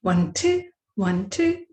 1, 2, 1, 2.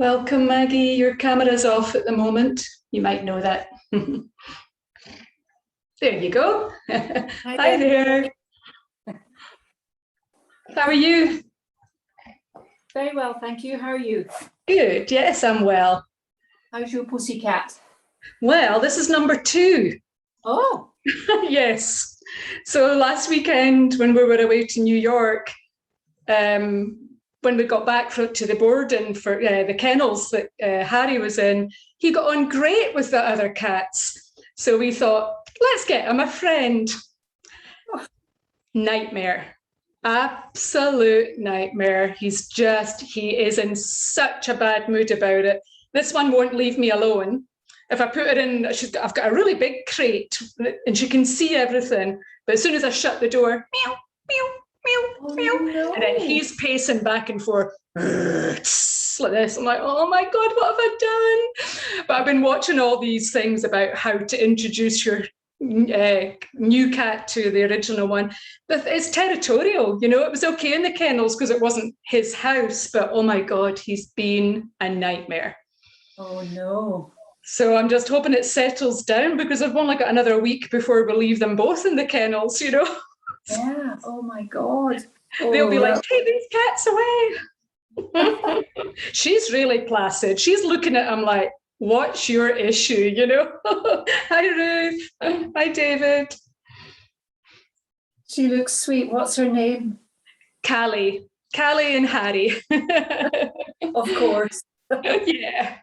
Welcome, Maggie. Your camera's off at the moment. You might know that. There you go. Hi there. How are you? Very well, thank you. How are you? Good. Yes, I'm well. How's your pussycat? Well, this is number 2. Oh. Yes. So last weekend when we were away to New York, when we got back to the boarding for the kennels that Harry was in, he got on great with the other cats. So we thought, let's get him a friend. Oh. Nightmare. Absolute nightmare. He is in such a bad mood about it. This one won't leave me alone. If I put her in, I've got a really big crate and she can see everything. But as soon as I shut the door, meow, meow, meow, meow. No. And then he's pacing back and forth like this. I'm like, oh my God, what have I done? But I've been watching all these things about how to introduce your new cat to the original one. But it's territorial, you know. It was okay in the kennels because it wasn't his house, but oh my God, he's been a nightmare. Oh no. So I'm just hoping it settles down because I've only got another week before we leave them both in the kennels, you know. Yeah, oh my God. Oh, they'll be like, take these cats away. She's really placid. She's looking at him like, what's your issue, you know? Hi, Ruth. Hi, David. She looks sweet. What's her name? Callie and Harry. Of course. Yeah,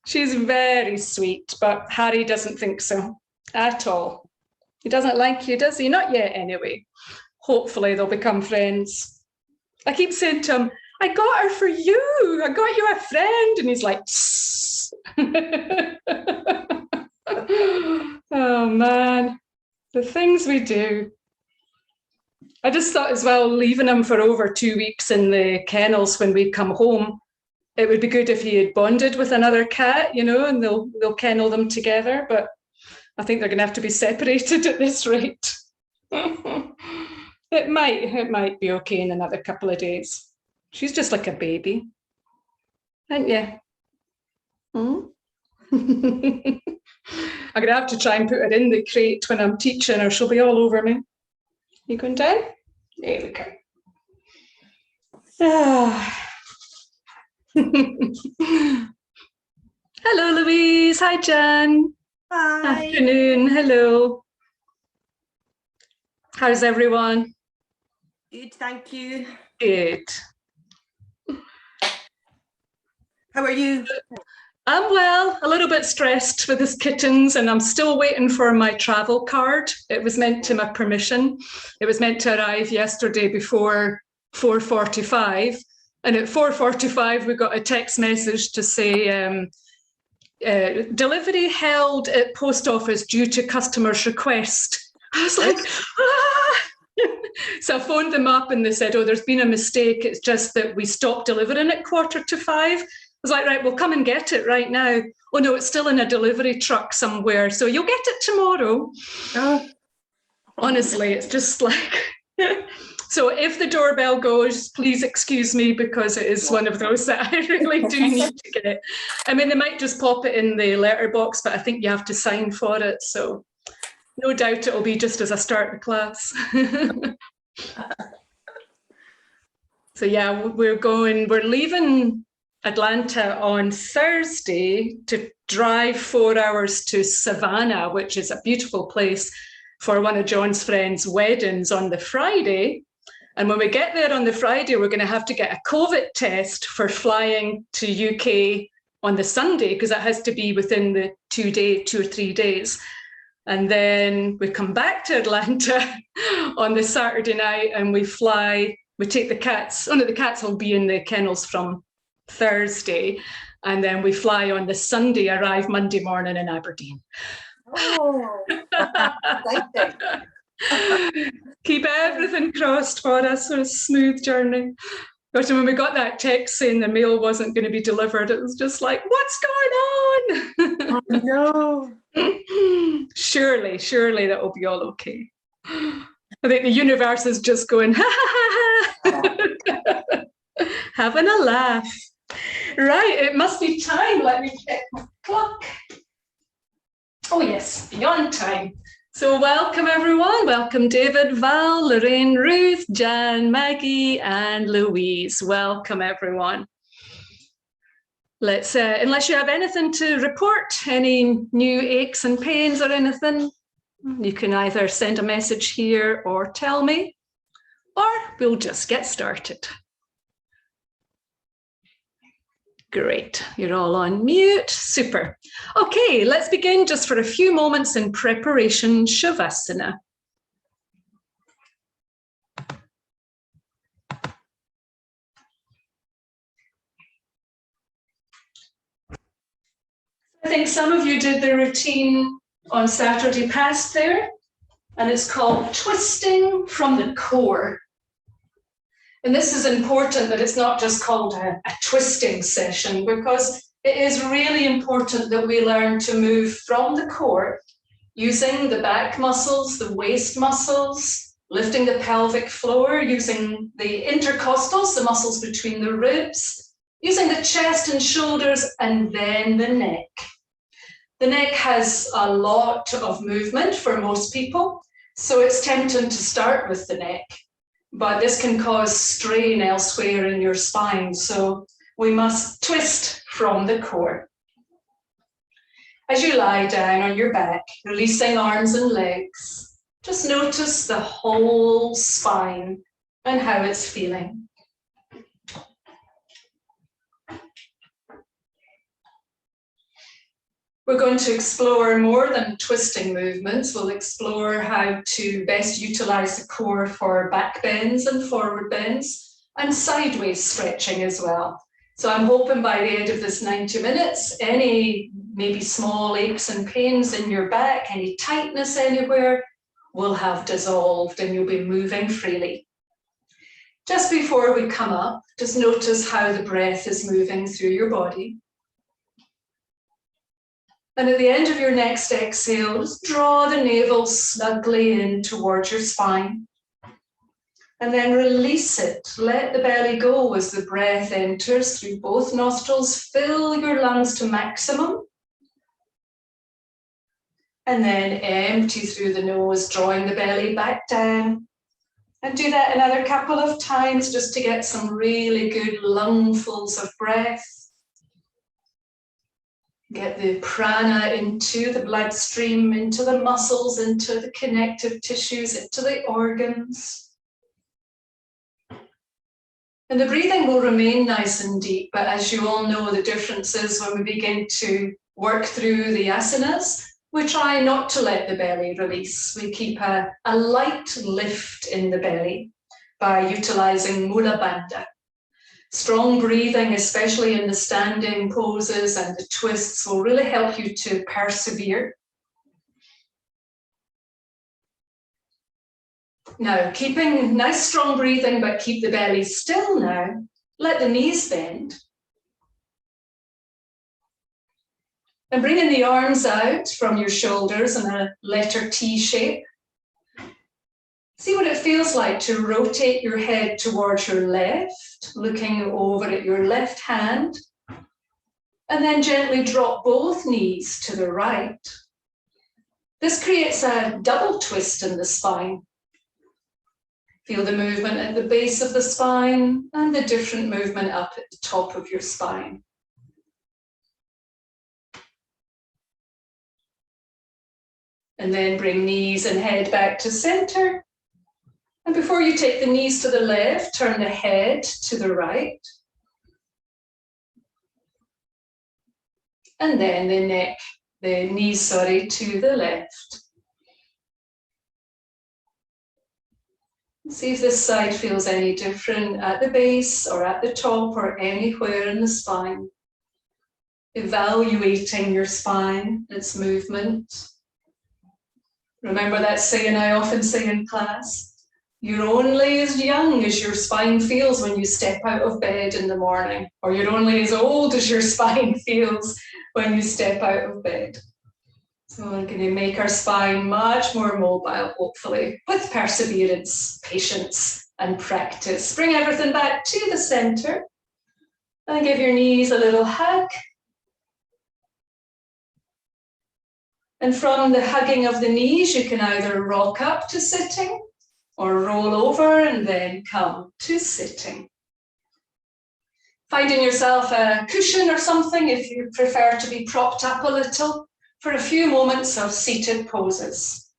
she's very sweet, but Harry doesn't think so at all. He doesn't like you, does he? Not yet, anyway. Hopefully they'll become friends. I keep saying to him, I got her for you. I got you a friend. And he's like, oh man, the things we do. I just thought as well, leaving him for over 2 weeks in the kennels when we come home, it would be good if he had bonded with another cat, you know, and they'll kennel them together. But I think they're going to have to be separated at this rate. It might be okay in another couple of days. She's just like a baby, aren't you? I'm going to have to try and put her in the crate when I'm teaching her. She'll be all over me. You going down? There we go. Hello, Louise. Hi, Jan. Hi. Afternoon. Hello. How's everyone? Good, thank you. Good. How are you? I'm well, a little bit stressed with his kittens, and I'm still waiting for my travel card. It was meant to, my permission. It was meant to arrive yesterday before 4:45. And at 4:45, we got a text message to say, delivery held at post office due to customer's request. I was like, ah! So I phoned them up and they said, oh, there's been a mistake. It's just that we stopped delivering at 4:45. I was like, right, we'll come and get it right now. Oh no, it's still in a delivery truck somewhere. So you'll get it tomorrow. Oh. Honestly, it's just like, so if the doorbell goes, please excuse me, because it is one of those that I really do need to get. I mean, they might just pop it in the letterbox, but I think you have to sign for it. So no doubt it'll be just as I start the class. So yeah, we're leaving Atlanta on Thursday to drive 4 hours to Savannah, which is a beautiful place, for one of John's friends' weddings on the Friday. And when we get there on the Friday, we're going to have to get a COVID test for flying to UK on the Sunday, because that has to be within the 2 or 3 days. And then we come back to Atlanta on the Saturday night and we take the cats. Oh no, the cats will be in the kennels from Thursday. And then we fly on the Sunday, arrive Monday morning in Aberdeen. Oh, exciting. Keep everything crossed for us for a smooth journey. But when we got that text saying the mail wasn't going to be delivered, it was just like, what's going on? Oh, no. Surely that will be all okay. I think the universe is just going, ha ha ha ha, having a laugh. Right, it must be time. Let me check my clock. Oh yes, beyond time. So welcome everyone. Welcome David, Val, Lorraine, Ruth, Jan, Maggie, and Louise. Welcome everyone. Let's, unless you have anything to report, any new aches and pains or anything, you can either send a message here or tell me, or we'll just get started. Great, you're all on mute, super. Okay, let's begin just for a few moments in preparation Shavasana. I think some of you did the routine on Saturday past there, and it's called Twisting from the Core. And this is important that it's not just called a twisting session, because it is really important that we learn to move from the core using the back muscles, the waist muscles, lifting the pelvic floor, using the intercostals, the muscles between the ribs, using the chest and shoulders, and then the neck. The neck has a lot of movement for most people, so it's tempting to start with the neck. But this can cause strain elsewhere in your spine, so we must twist from the core. As you lie down on your back, releasing arms and legs, just notice the whole spine and how it's feeling. We're going to explore more than twisting movements. We'll explore how to best utilize the core for back bends and forward bends, and sideways stretching as well. So I'm hoping by the end of this 90 minutes, any maybe small aches and pains in your back, any tightness anywhere will have dissolved and you'll be moving freely. Just before we come up, just notice how the breath is moving through your body. And at the end of your next exhale, just draw the navel snugly in towards your spine. And then release it. Let the belly go as the breath enters through both nostrils. Fill your lungs to maximum. And then empty through the nose, drawing the belly back down. And do that another couple of times just to get some really good lungfuls of breath. Get the prana into the bloodstream, into the muscles, into the connective tissues, into the organs. And the breathing will remain nice and deep, but as you all know, the difference is when we begin to work through the asanas, we try not to let the belly release. We keep a light lift in the belly by utilizing Mula Bandha. Strong breathing, especially in the standing poses and the twists, will really help you to persevere. Now, keeping nice strong breathing, but keep the belly still now. Let the knees bend. And bringing the arms out from your shoulders in a letter T shape. See what it feels like to rotate your head towards your left, looking over at your left hand, and then gently drop both knees to the right. This creates a double twist in the spine. Feel the movement at the base of the spine and the different movement up at the top of your spine. And then bring knees and head back to center. And before you take the knees to the left, turn the head to the right. And then the knees, to the left. See if this side feels any different at the base or at the top or anywhere in the spine. Evaluating your spine, its movement. Remember that saying I often say in class? You're only as young as your spine feels when you step out of bed in the morning, or you're only as old as your spine feels when you step out of bed. So we're going to make our spine much more mobile, hopefully, with perseverance, patience, and practice. Bring everything back to the center and give your knees a little hug. And from the hugging of the knees, you can either rock up to sitting or roll over and then come to sitting. Finding yourself a cushion or something if you prefer to be propped up a little for a few moments of seated poses.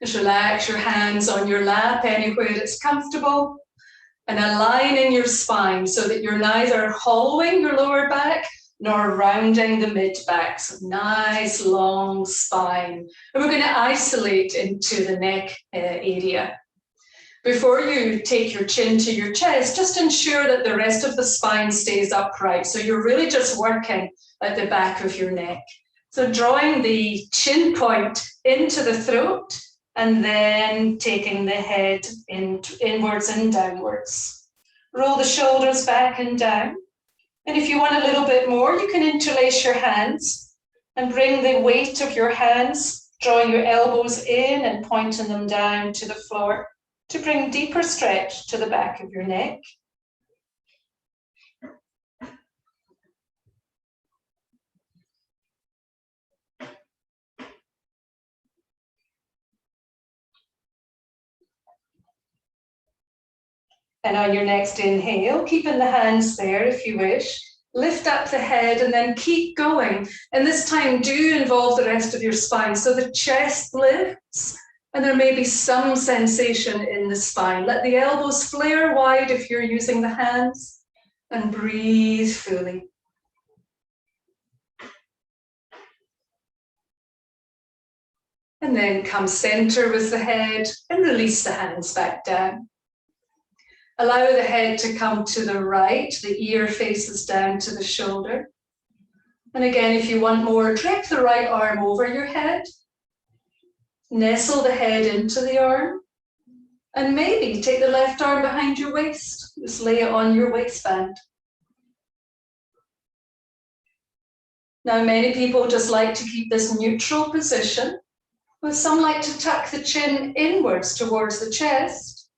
Just relax your hands on your lap anywhere that's comfortable and aligning your spine so that you're neither hollowing your lower back nor rounding the mid-back. So nice long spine. And we're going to isolate into the neck area. Before you take your chin to your chest, just ensure that the rest of the spine stays upright. So you're really just working at the back of your neck. So drawing the chin point into the throat and then taking the head inwards and downwards. Roll the shoulders back and down. And if you want a little bit more, you can interlace your hands and bring the weight of your hands, drawing your elbows in and pointing them down to the floor to bring deeper stretch to the back of your neck. And on your next inhale, keeping the hands there if you wish, lift up the head and then keep going. And this time do involve the rest of your spine. So the chest lifts and there may be some sensation in the spine. Let the elbows flare wide if you're using the hands and breathe fully. And then come center with the head and release the hands back down. Allow the head to come to the right, the ear faces down to the shoulder. And again, if you want more, drape the right arm over your head. Nestle the head into the arm. And maybe take the left arm behind your waist. Just lay it on your waistband. Now, many people just like to keep this neutral position, but some like to tuck the chin inwards towards the chest.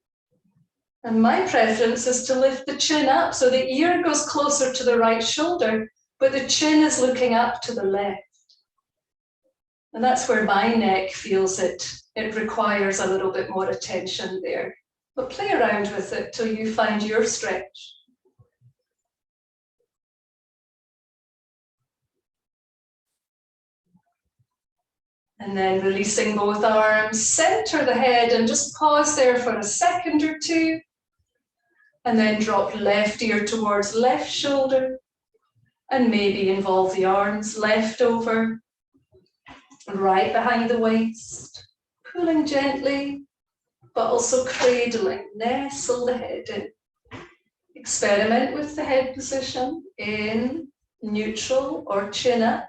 And my preference is to lift the chin up so the ear goes closer to the right shoulder, but the chin is looking up to the left. And that's where my neck feels it. It requires a little bit more attention there. But play around with it till you find your stretch. And then releasing both arms, center the head and just pause there for a second or two. And then drop left ear towards left shoulder. And maybe involve the arms left over, right behind the waist, pulling gently, but also cradling, nestle the head in. Experiment with the head position in neutral or chin up.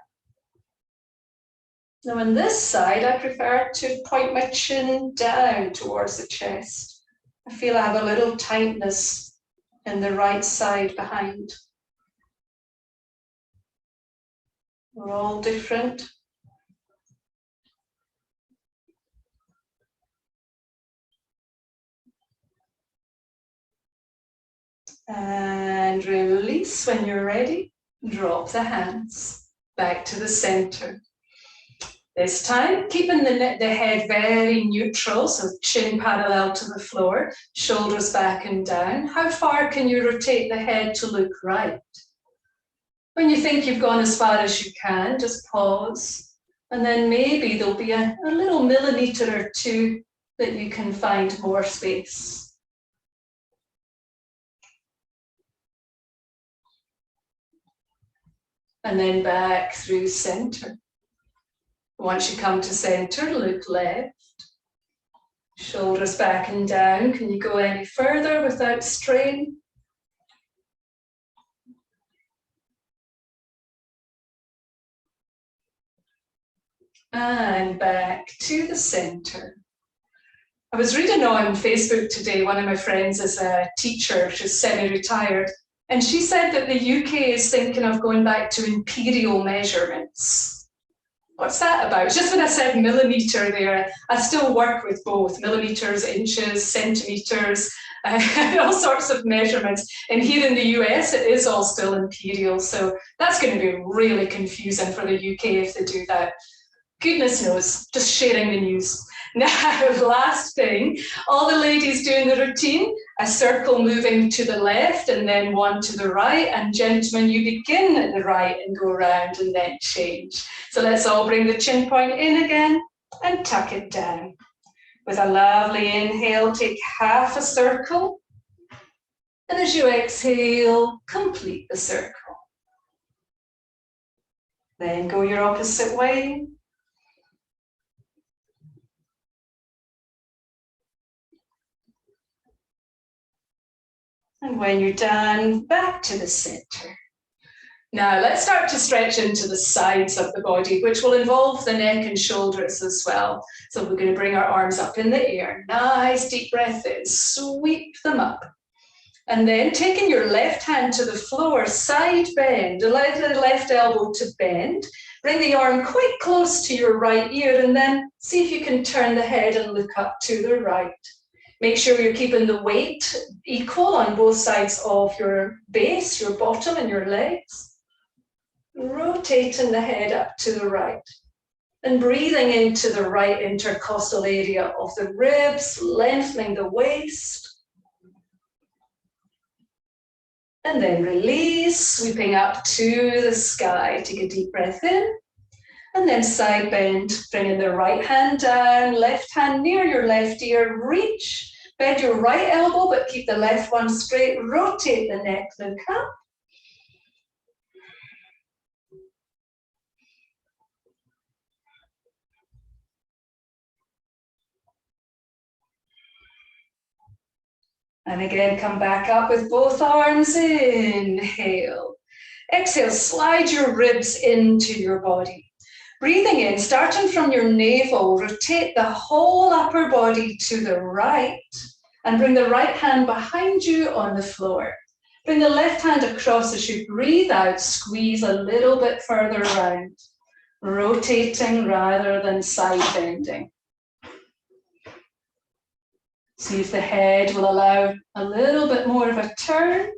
Now on this side, I prefer to point my chin down towards the chest. I feel I have a little tightness in the right side behind. We're all different. And release when you're ready. Drop the hands back to the center. This time, keeping the head very neutral, so chin parallel to the floor, shoulders back and down. How far can you rotate the head to look right? When you think you've gone as far as you can, just pause. And then maybe there'll be a little millimeter or two that you can find more space. And then back through center. Once you come to center, look left. Shoulders back and down. Can you go any further without strain? And back to the center. I was reading on Facebook today, one of my friends is a teacher, she's semi-retired, and she said that the UK is thinking of going back to imperial measurements. What's that about? Just when I said millimeter there, I still work with both millimeters, inches, centimeters, all sorts of measurements. And here in the US, it is all still imperial. So that's going to be really confusing for the UK if they do that. Goodness knows, just sharing the news. Now, last thing, all the ladies doing the routine, a circle moving to the left and then one to the right. And gentlemen, you begin at the right and go around and then change. So let's all bring the chin point in again and tuck it down. With a lovely inhale, take half a circle. And as you exhale, complete the circle. Then go your opposite way. And when you're done, back to the center. Now let's start to stretch into the sides of the body, which will involve the neck and shoulders as well. So we're going to bring our arms up in the air. Nice deep breath in, sweep them up. And then taking your left hand to the floor, side bend, allow the left elbow to bend. Bring the arm quite close to your right ear and then see if you can turn the head and look up to the right. Make sure you're keeping the weight equal on both sides of your base, your bottom and your legs. Rotating the head up to the right. And breathing into the right intercostal area of the ribs, lengthening the waist. And then release, sweeping up to the sky. Take a deep breath in. And then side bend, bringing the right hand down, left hand near your left ear, reach, bend your right elbow, but keep the left one straight, rotate the neck, look up. And again, come back up with both arms. Inhale. Exhale, slide your ribs into your body. Breathing in, starting from your navel, rotate the whole upper body to the right and bring the right hand behind you on the floor. Bring the left hand across as you breathe out, squeeze a little bit further around, rotating rather than side bending. See if the head will allow a little bit more of a turn.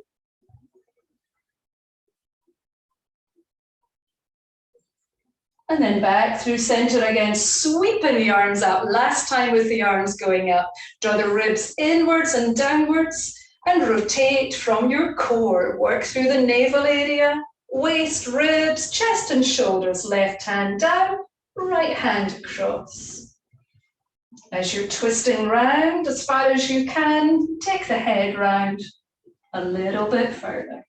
And then back through center again, sweeping the arms up. Last time with the arms going up. Draw the ribs inwards and downwards and rotate from your core. Work through the navel area, waist, ribs, chest and shoulders. Left hand down, right hand across. As you're twisting round as far as you can, take the head round a little bit further.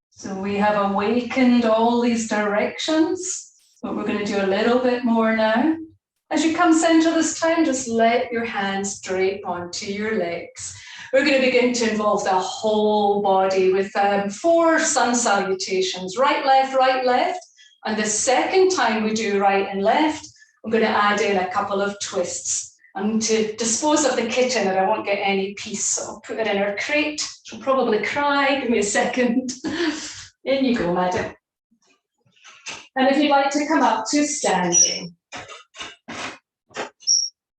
So we have awakened all these directions, but we're going to do a little bit more now. As you come center this time, just let your hands drape onto your legs. We're going to begin to involve the whole body with 4 sun salutations, right, left. And the second time we do right and left, I'm going to add in a couple of twists. I'm to dispose of the kitten and I won't get any peace, so I'll put it in her crate. She'll probably cry. Give me a second. In you go, madam. And if you'd like to come up to standing.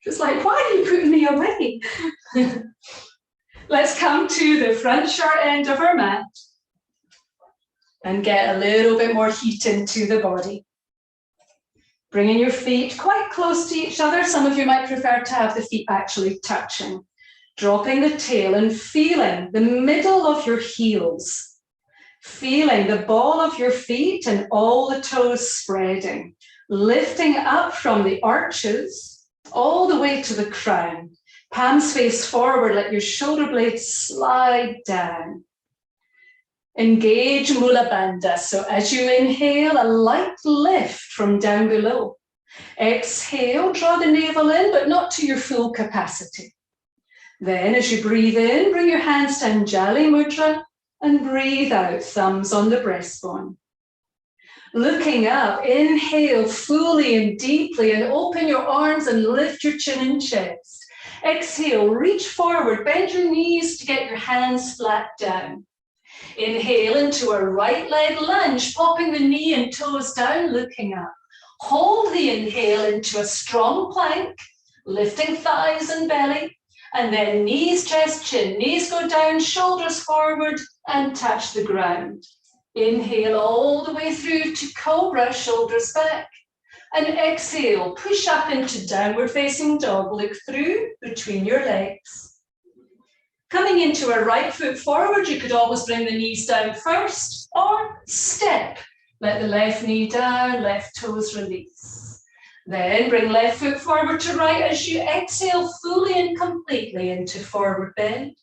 Just like, why are you putting me away? Let's come to the front short end of our mat and get a little bit more heat into the body. Bringing your feet quite close to each other. Some of you might prefer to have the feet actually touching. Dropping the tail and feeling the middle of your heels. Feeling the ball of your feet and all the toes spreading. Lifting up from the arches all the way to the crown. Palms face forward, let your shoulder blades slide down. Engage Mula Bandha. So as you inhale, a light lift from down below. Exhale, draw the navel in, but not to your full capacity. Then as you breathe in, bring your hands to Anjali Mudra and breathe out, thumbs on the breastbone. Looking up, inhale fully and deeply and open your arms and lift your chin and chest. Exhale, reach forward, bend your knees to get your hands flat down. Inhale into a right leg lunge, popping the knee and toes down, looking up. Hold the inhale into a strong plank, lifting thighs and belly, and then knees, chest, chin. Knees go down, shoulders forward, and touch the ground. Inhale all the way through to cobra, shoulders back. And exhale, push up into downward facing dog. Look through between your legs. Coming into a right foot forward, you could always bring the knees down first or step. Let the left knee down, left toes release. Then bring left foot forward to right as you exhale fully and completely into forward bend.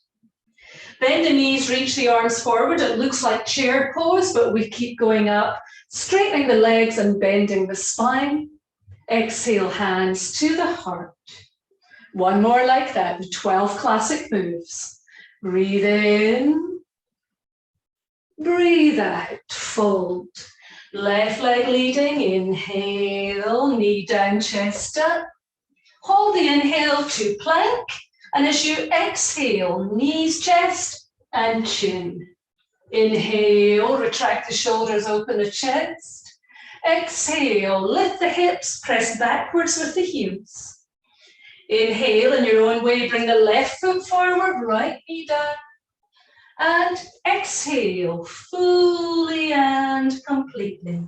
Bend the knees, reach the arms forward. It looks like chair pose, but we keep going up, straightening the legs and bending the spine. Exhale, hands to the heart. One more like that, the 12 classic moves. Breathe in, breathe out, fold. Left leg leading, inhale, knee down, chest up. Hold the inhale to plank, and as you exhale, knees, chest, and chin. Inhale, retract the shoulders, open the chest. Exhale, lift the hips, press backwards with the heels. Inhale, in your own way, bring the left foot forward, right knee down. And exhale, fully and completely.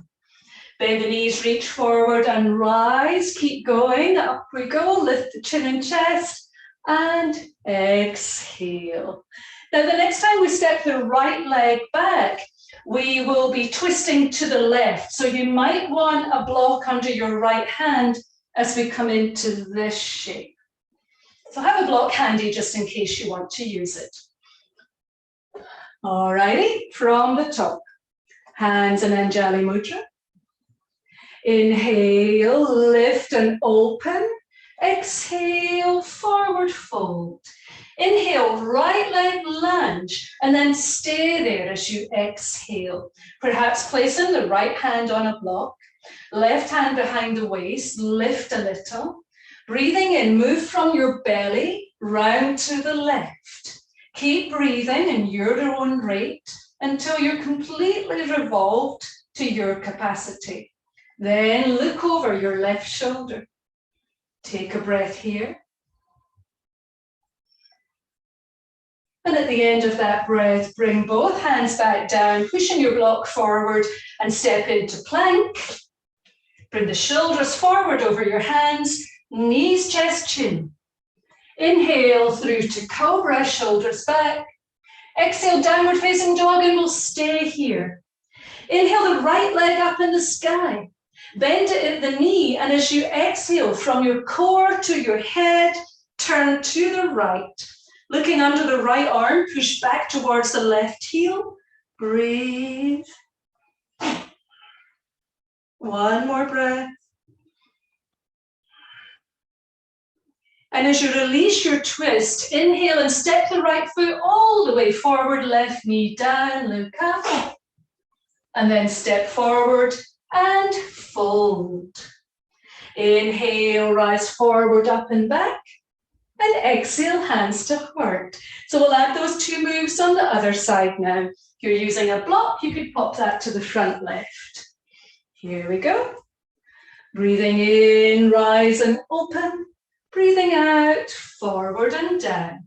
Bend the knees, reach forward and rise. Keep going, up we go. Lift the chin and chest and exhale. Now, the next time we step the right leg back, we will be twisting to the left. So you might want a block under your right hand as we come into this shape. So have a block handy just in case you want to use it. Alrighty, from the top, hands in Anjali Mudra. Inhale, lift and open. Exhale, forward fold. Inhale, right leg lunge, and then stay there as you exhale. Perhaps placing the right hand on a block, left hand behind the waist, lift a little. Breathing in, move from your belly round to the left. Keep breathing in your own rate until you're completely revolved to your capacity. Then look over your left shoulder. Take a breath here. And at the end of that breath, bring both hands back down, pushing your block forward and step into plank. Bring the shoulders forward over your hands, knees, chest, chin. Inhale through to cobra, shoulders back. Exhale, downward facing dog, and we'll stay here. Inhale the right leg up in the sky. Bend it at the knee, and as you exhale from your core to your head, turn to the right. Looking under the right arm, push back towards the left heel. Breathe. One more breath. And as you release your twist, inhale and step the right foot all the way forward, left knee down, look up. And then step forward and fold. Inhale, rise forward, up and back. And exhale, hands to heart. So we'll add those two moves on the other side now. If you're using a block, you could pop that to the front left. Here we go. Breathing in, rise and open. Breathing out, forward and down.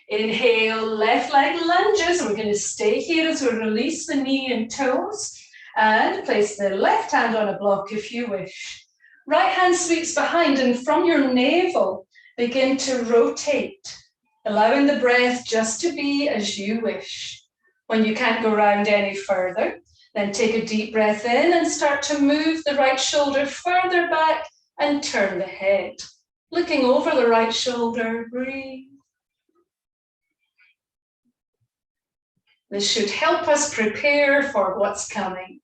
Inhale, left leg lunges. We're going to stay here as we release the knee and toes. And place the left hand on a block if you wish. Right hand sweeps behind, and from your navel, begin to rotate, allowing the breath just to be as you wish. When you can't go round any further, then take a deep breath in and start to move the right shoulder further back and turn the head. Looking over the right shoulder, breathe. This should help us prepare for what's coming.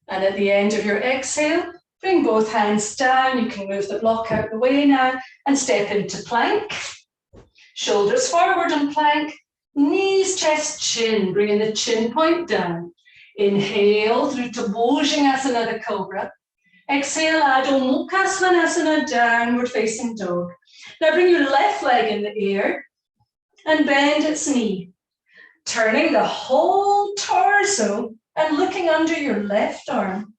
And at the end of your exhale, bring both hands down. You can move the block out the way now and step into plank. Shoulders forward and plank. Knees, chest, chin, bringing the chin point down. Inhale through to Bhujangasana, the cobra. Exhale, Adho Mukha Svanasana, downward facing dog. Now bring your left leg in the air and bend its knee, turning the whole torso and looking under your left arm.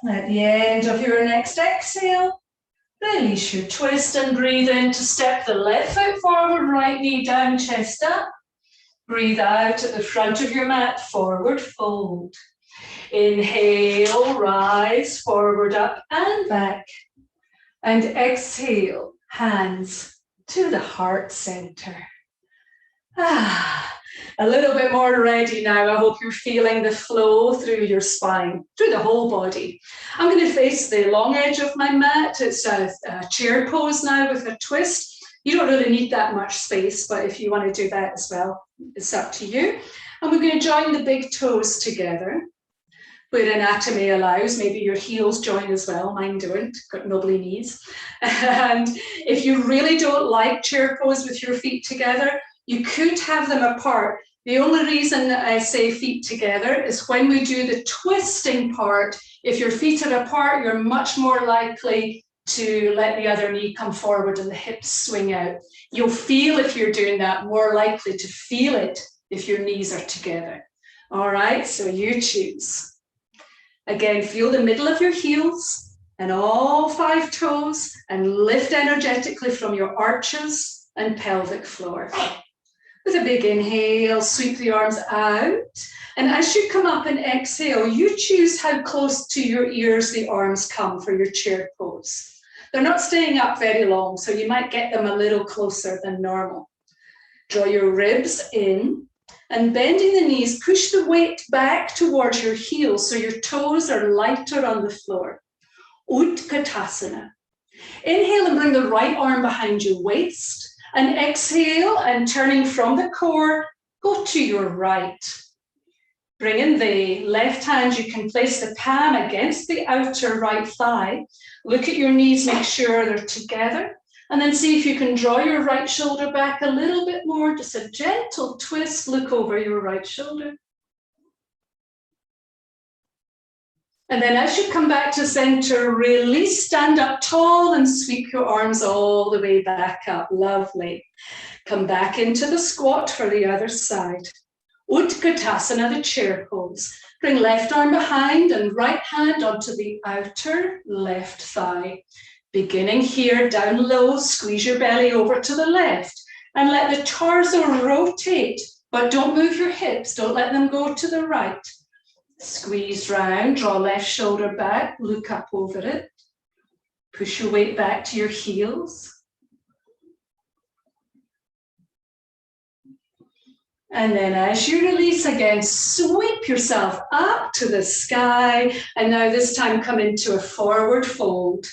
At the end of your next exhale, release your twist and breathe in to step the left foot forward, right knee down, chest up. Breathe out at the front of your mat, forward fold. Inhale, rise, forward, up and back. And exhale, hands to the heart center. A little bit more ready now. I hope you're feeling the flow through your spine, through the whole body. I'm going to face the long edge of my mat. It's a chair pose now with a twist. You don't really need that much space, but if you want to do that as well, it's up to you. And we're going to join the big toes together, where anatomy allows. Maybe your heels join as well. Mine don't, got knobbly knees. And if you really don't like chair pose with your feet together, you could have them apart. The only reason that I say feet together is when we do the twisting part, if your feet are apart, you're much more likely to let the other knee come forward and the hips swing out. You'll feel, if you're doing that, more likely to feel it if your knees are together. All right, so you choose. Again, feel the middle of your heels and all 5 toes and lift energetically from your arches and pelvic floor. With a big inhale, sweep the arms out. And as you come up and exhale, you choose how close to your ears the arms come for your chair pose. They're not staying up very long, so you might get them a little closer than normal. Draw your ribs in and bending the knees, push the weight back towards your heels so your toes are lighter on the floor. Utkatasana. Inhale and bring the right arm behind your waist. And exhale, and turning from the core, go to your right. Bring in the left hand. You can place the palm against the outer right thigh. Look at your knees, make sure they're together. And then see if you can draw your right shoulder back a little bit more. Just a gentle twist, look over your right shoulder. And then as you come back to center, release, stand up tall and sweep your arms all the way back up. Lovely. Come back into the squat for the other side. Utkatasana, the chair pose. Bring left arm behind and right hand onto the outer left thigh. Beginning here, down low, squeeze your belly over to the left and let the torso rotate, but don't move your hips. Don't let them go to the right. Squeeze round, draw left shoulder back, look up over it. Push your weight back to your heels. And then as you release again, sweep yourself up to the sky. And now this time come into a forward fold.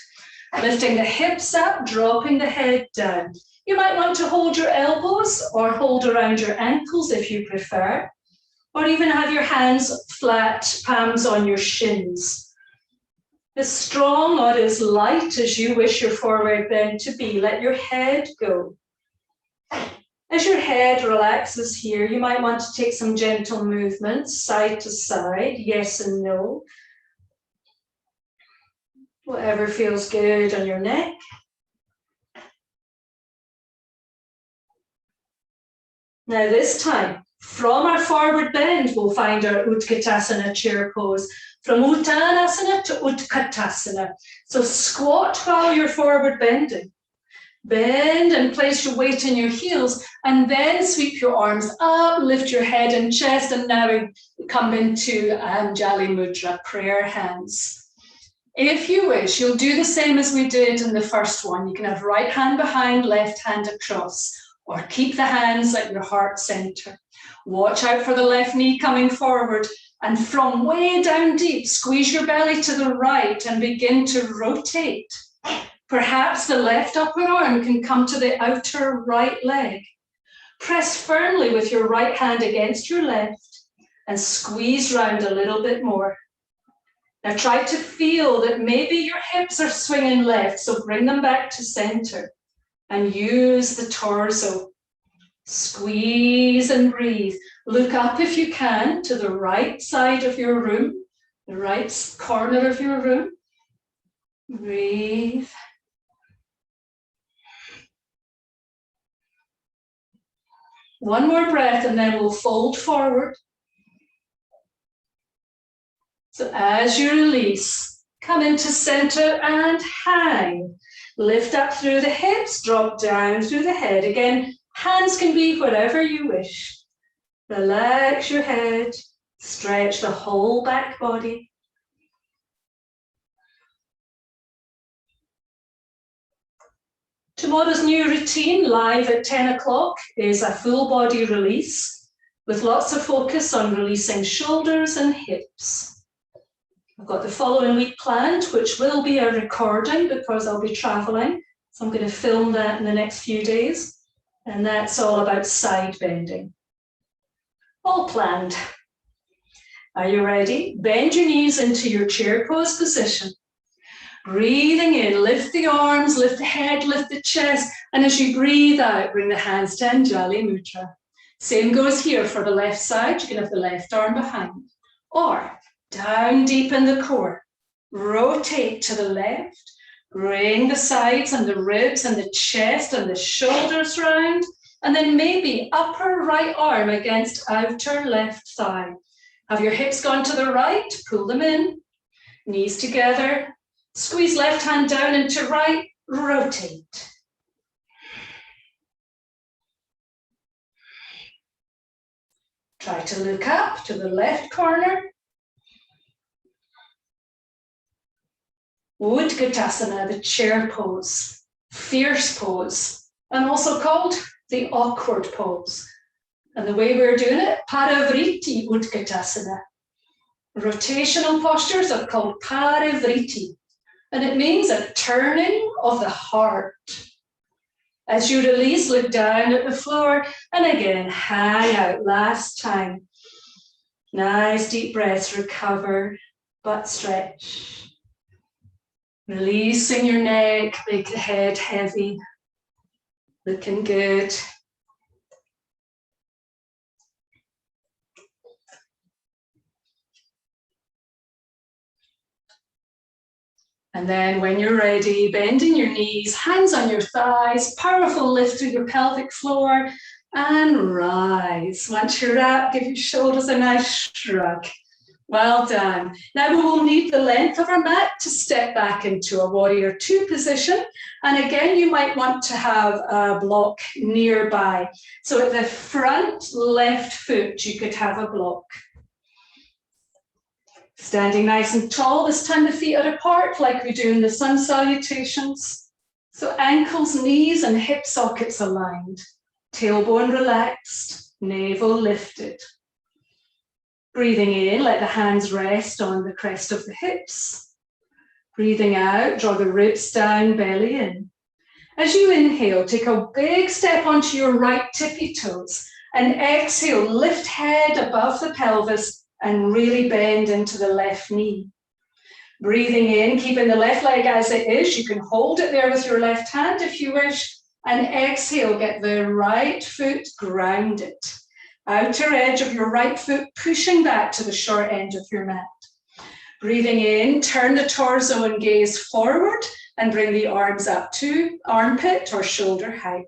Lifting the hips up, dropping the head down. You might want to hold your elbows or hold around your ankles if you prefer. Or even have your hands flat, palms on your shins. As strong or as light as you wish your forward bend to be, let your head go. As your head relaxes here, you might want to take some gentle movements, side to side, yes and no. Whatever feels good on your neck. Now this time, from our forward bend, we'll find our Utkatasana chair pose. From Uttanasana to Utkatasana. So squat while you're forward bending. Bend and place your weight in your heels and then sweep your arms up, lift your head and chest, and now we come into Anjali Mudra, prayer hands. If you wish, you'll do the same as we did in the first one. You can have right hand behind, left hand across, or keep the hands at your heart center. Watch out for the left knee coming forward, and from way down deep, squeeze your belly to the right and begin to rotate. Perhaps the left upper arm can come to the outer right leg. Press firmly with your right hand against your left and squeeze round a little bit more. Now try to feel that maybe your hips are swinging left, so bring them back to center and use the torso. Squeeze and breathe. Look up if you can to the right side of your room, the right corner of your room. Breathe. One more breath and then we'll fold forward. So as you release, come into center and hang. Lift up through the hips, drop down through the head. Again, hands can be wherever you wish. Relax your head, stretch the whole back body. Tomorrow's new routine, live at 10 o'clock, is a full body release with lots of focus on releasing shoulders and hips. I've got the following week planned, which will be a recording because I'll be traveling. So I'm going to film that in the next few days. And that's all about side bending. All planned. Are you ready? Bend your knees into your chair pose position. Breathing in, lift the arms, lift the head, lift the chest. And as you breathe out, bring the hands to Anjali Mudra. Same goes here for the left side. You can have the left arm behind. Or down deep in the core. Rotate to the left. Bring the sides and the ribs and the chest and the shoulders round. And then maybe upper right arm against outer left thigh. Have your hips gone to the right? Pull them in. Knees together. Squeeze left hand down into right. Rotate. Try to look up to the left corner. Utkatasana, the chair pose, fierce pose, and also called the awkward pose. And the way we're doing it, Parivriti Utkatasana. Rotational postures are called Parivriti, and it means a turning of the heart. As you release, look down at the floor and again, hang out last time. Nice deep breaths, recover, butt stretch. Releasing your neck, make the head heavy. Looking good. And then when you're ready, bending your knees, hands on your thighs, powerful lift through your pelvic floor and rise. Once you're up, give your shoulders a nice shrug. Well done. Now we will need the length of our mat to step back into a warrior two position. And again, you might want to have a block nearby. So at the front left foot, you could have a block. Standing nice and tall, this time the feet are apart like we do in the sun salutations. So ankles, knees and hip sockets aligned. Tailbone relaxed, navel lifted. Breathing in, let the hands rest on the crest of the hips. Breathing out, draw the ribs down, belly in. As you inhale, take a big step onto your right tippy toes and exhale, lift head above the pelvis and really bend into the left knee. Breathing in, keeping the left leg as it is. You can hold it there with your left hand if you wish. And exhale, get the right foot grounded. Outer edge of your right foot pushing back to the short end of your mat. Breathing in, turn the torso and gaze forward and bring the arms up to armpit or shoulder height.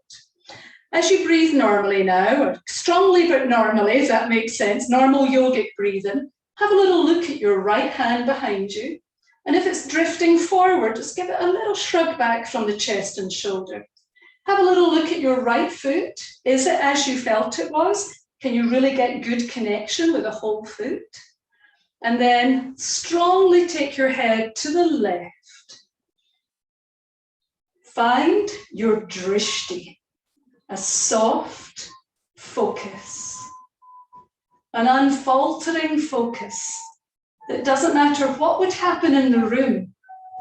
As you breathe normally now, or strongly but normally, if that makes sense, normal yogic breathing, have a little look at your right hand behind you. And if it's drifting forward, just give it a little shrug back from the chest and shoulder. Have a little look at your right foot. Is it as you felt it was? Can you really get good connection with the whole foot? And then strongly take your head to the left. Find your drishti. A soft focus, an unfaltering focus that doesn't matter what would happen in the room,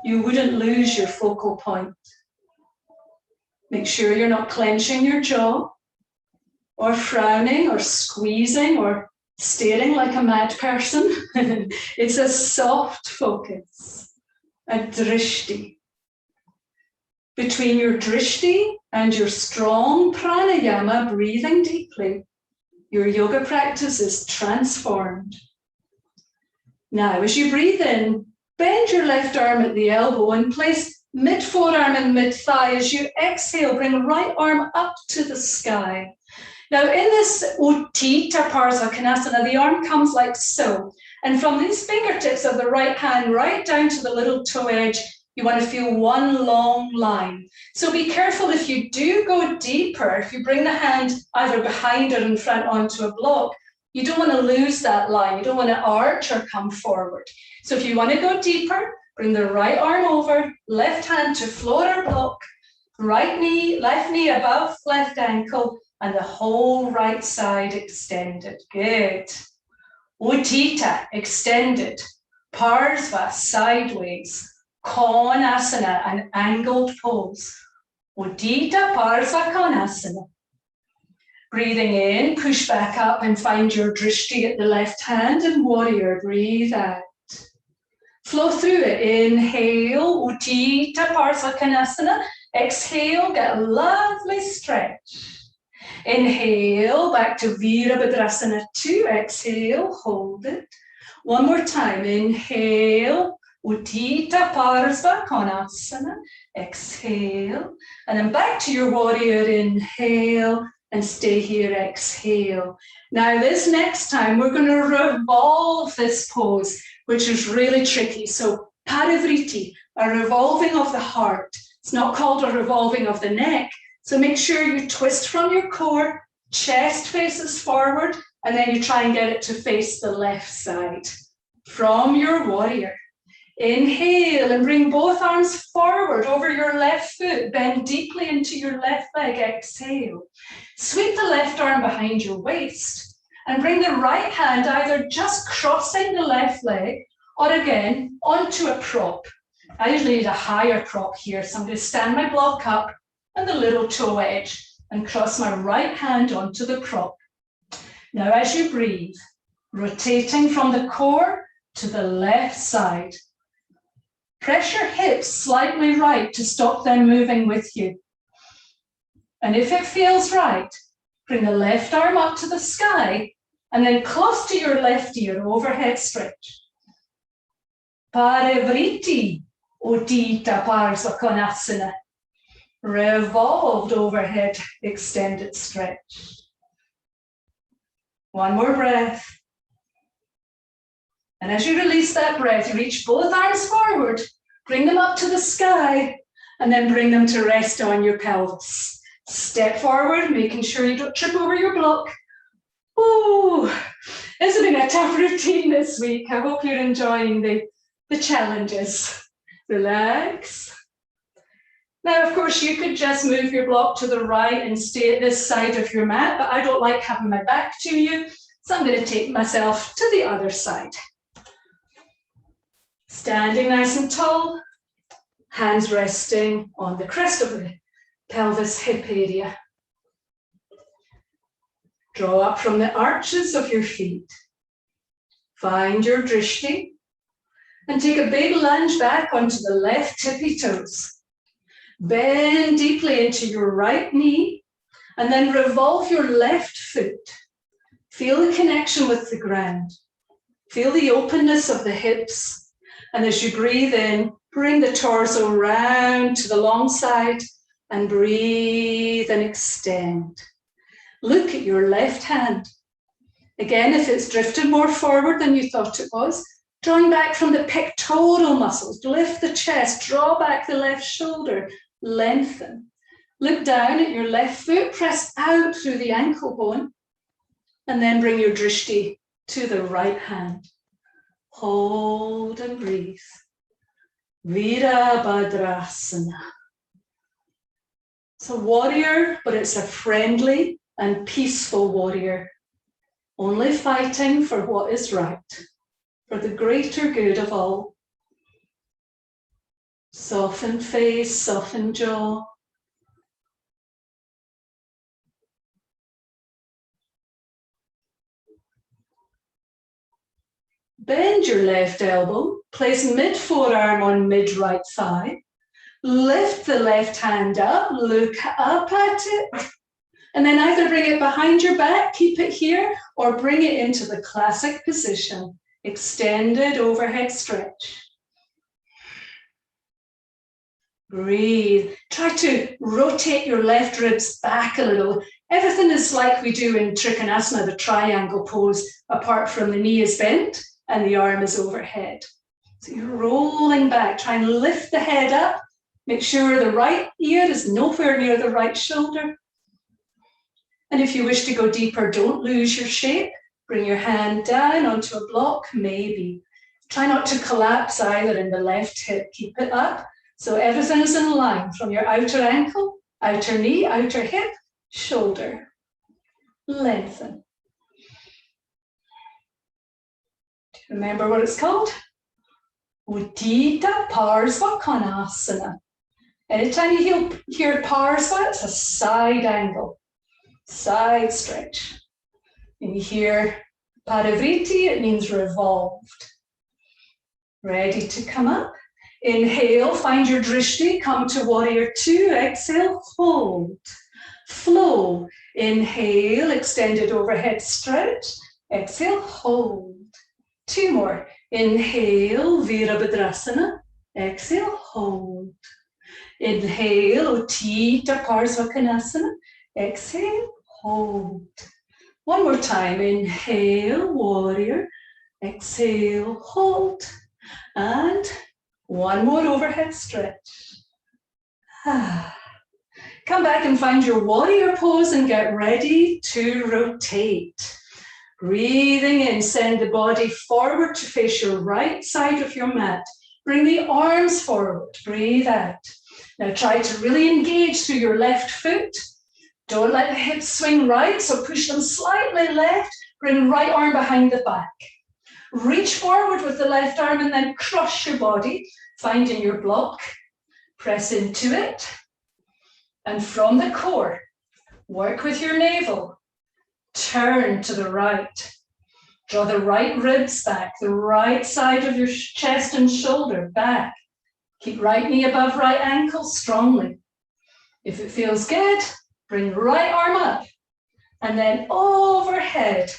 you wouldn't lose your focal point. Make sure you're not clenching your jaw or frowning or squeezing or staring like a mad person. It's a soft focus, a drishti. Between your drishti and your strong pranayama, breathing deeply, your yoga practice is transformed. Now, as you breathe in, bend your left arm at the elbow and place mid-forearm and mid-thigh. As you exhale, bring the right arm up to the sky. Now, in this Utthita Parsakonasana, the arm comes like so. And from these fingertips of the right hand right down to the little toe edge, you want to feel one long line. So be careful if you do go deeper, if you bring the hand either behind or in front onto a block, you don't want to lose that line. You don't want to arch or come forward. So if you want to go deeper, bring the right arm over, left hand to floor or block, right knee, left knee above left ankle, and the whole right side extended. Good. Utthita, extended. Parsva, sideways. Konasana, an angled pose. Utthita Parsva Konasana. Breathing in, push back up and find your drishti at the left hand and warrior. Breathe out. Flow through it. Inhale, Utthita Parsva Konasana. Exhale, get a lovely stretch. Inhale, back to Virabhadrasana 2. Exhale, hold it. One more time. Inhale. Utthita Parsva Konasana. Exhale. And then back to your warrior. Inhale. And stay here. Exhale. Now this next time, we're going to revolve this pose, which is really tricky. So parivriti, a revolving of the heart. It's not called a revolving of the neck. So make sure you twist from your core, chest faces forward, and then you try and get it to face the left side. From your warrior. Inhale and bring both arms forward over your left foot. Bend deeply into your left leg. Exhale. Sweep the left arm behind your waist and bring the right hand either just crossing the left leg or again onto a prop. I usually need a higher prop here, so I'm going to stand my block up, and the little toe edge, and cross my right hand onto the prop. Now as you breathe, rotating from the core to the left side. Press your hips slightly right to stop them moving with you. And if it feels right, bring the left arm up to the sky and then close to your left ear, overhead stretch. Parivriti Udita Parsvakonasana. Revolved overhead extended stretch. One more breath. And as you release that breath, you reach both arms forward, bring them up to the sky, and then bring them to rest on your pelvis. Step forward, making sure you don't trip over your block. Ooh, it's been a tough routine this week. I hope you're enjoying the challenges. Relax. Now, of course, you could just move your block to the right and stay at this side of your mat, but I don't like having my back to you, so I'm going to take myself to the other side. Standing nice and tall, hands resting on the crest of the pelvis hip area. Draw up from the arches of your feet. Find your drishti and take a big lunge back onto the left tippy toes. Bend deeply into your right knee and then revolve your left foot. Feel the connection with the ground. Feel the openness of the hips. And as you breathe in, bring the torso round to the long side and breathe and extend. Look at your left hand. Again, if it's drifted more forward than you thought it was, drawing back from the pectoral muscles, lift the chest, draw back the left shoulder, lengthen. Look down at your left foot, press out through the ankle bone, and then bring your drishti to the right hand. Hold and breathe. Virabhadrasana. It's a warrior, but it's a friendly and peaceful warrior, only fighting for what is right, for the greater good of all. Soften face, soften jaw. Bend your left elbow, place mid forearm on mid right thigh. Lift the left hand up, look up at it, and then either bring it behind your back, keep it here, or bring it into the classic position, extended overhead stretch. Breathe. Try to rotate your left ribs back a little. Everything is like we do in Trikonasana, the triangle pose, apart from the knee is bent and the arm is overhead. So you're rolling back, try and lift the head up. Make sure the right ear is nowhere near the right shoulder. And if you wish to go deeper, don't lose your shape. Bring your hand down onto a block, maybe. Try not to collapse either in the left hip. Keep it up. So everything's in line from your outer ankle, outer knee, outer hip, shoulder. Lengthen. Remember what it's called? Udita Parsvakonasana. Anytime you hear Parsva, it's a side angle, side stretch. And you hear Parivriti, it means revolved. Ready to come up? Inhale, find your drishti, come to warrior two, exhale, hold. Flow, inhale, extended overhead stretch, exhale, hold. Two more, inhale, Virabhadrasana, exhale, hold. Inhale, Utthita Parsvakonasana, exhale, hold. One more time, inhale, warrior, exhale, hold. And one more overhead stretch. Come back and find your warrior pose and get ready to rotate. Breathing in, send the body forward to face your right side of your mat. Bring the arms forward, breathe out. Now try to really engage through your left foot. Don't let the hips swing right, so push them slightly left. Bring right arm behind the back. Reach forward with the left arm and then cross your body, finding your block. Press into it. And from the core, work with your navel. Turn to the right. Draw the right ribs back, the right side of your chest and shoulder back. Keep right knee above right ankle strongly. If it feels good, bring right arm up and then overhead.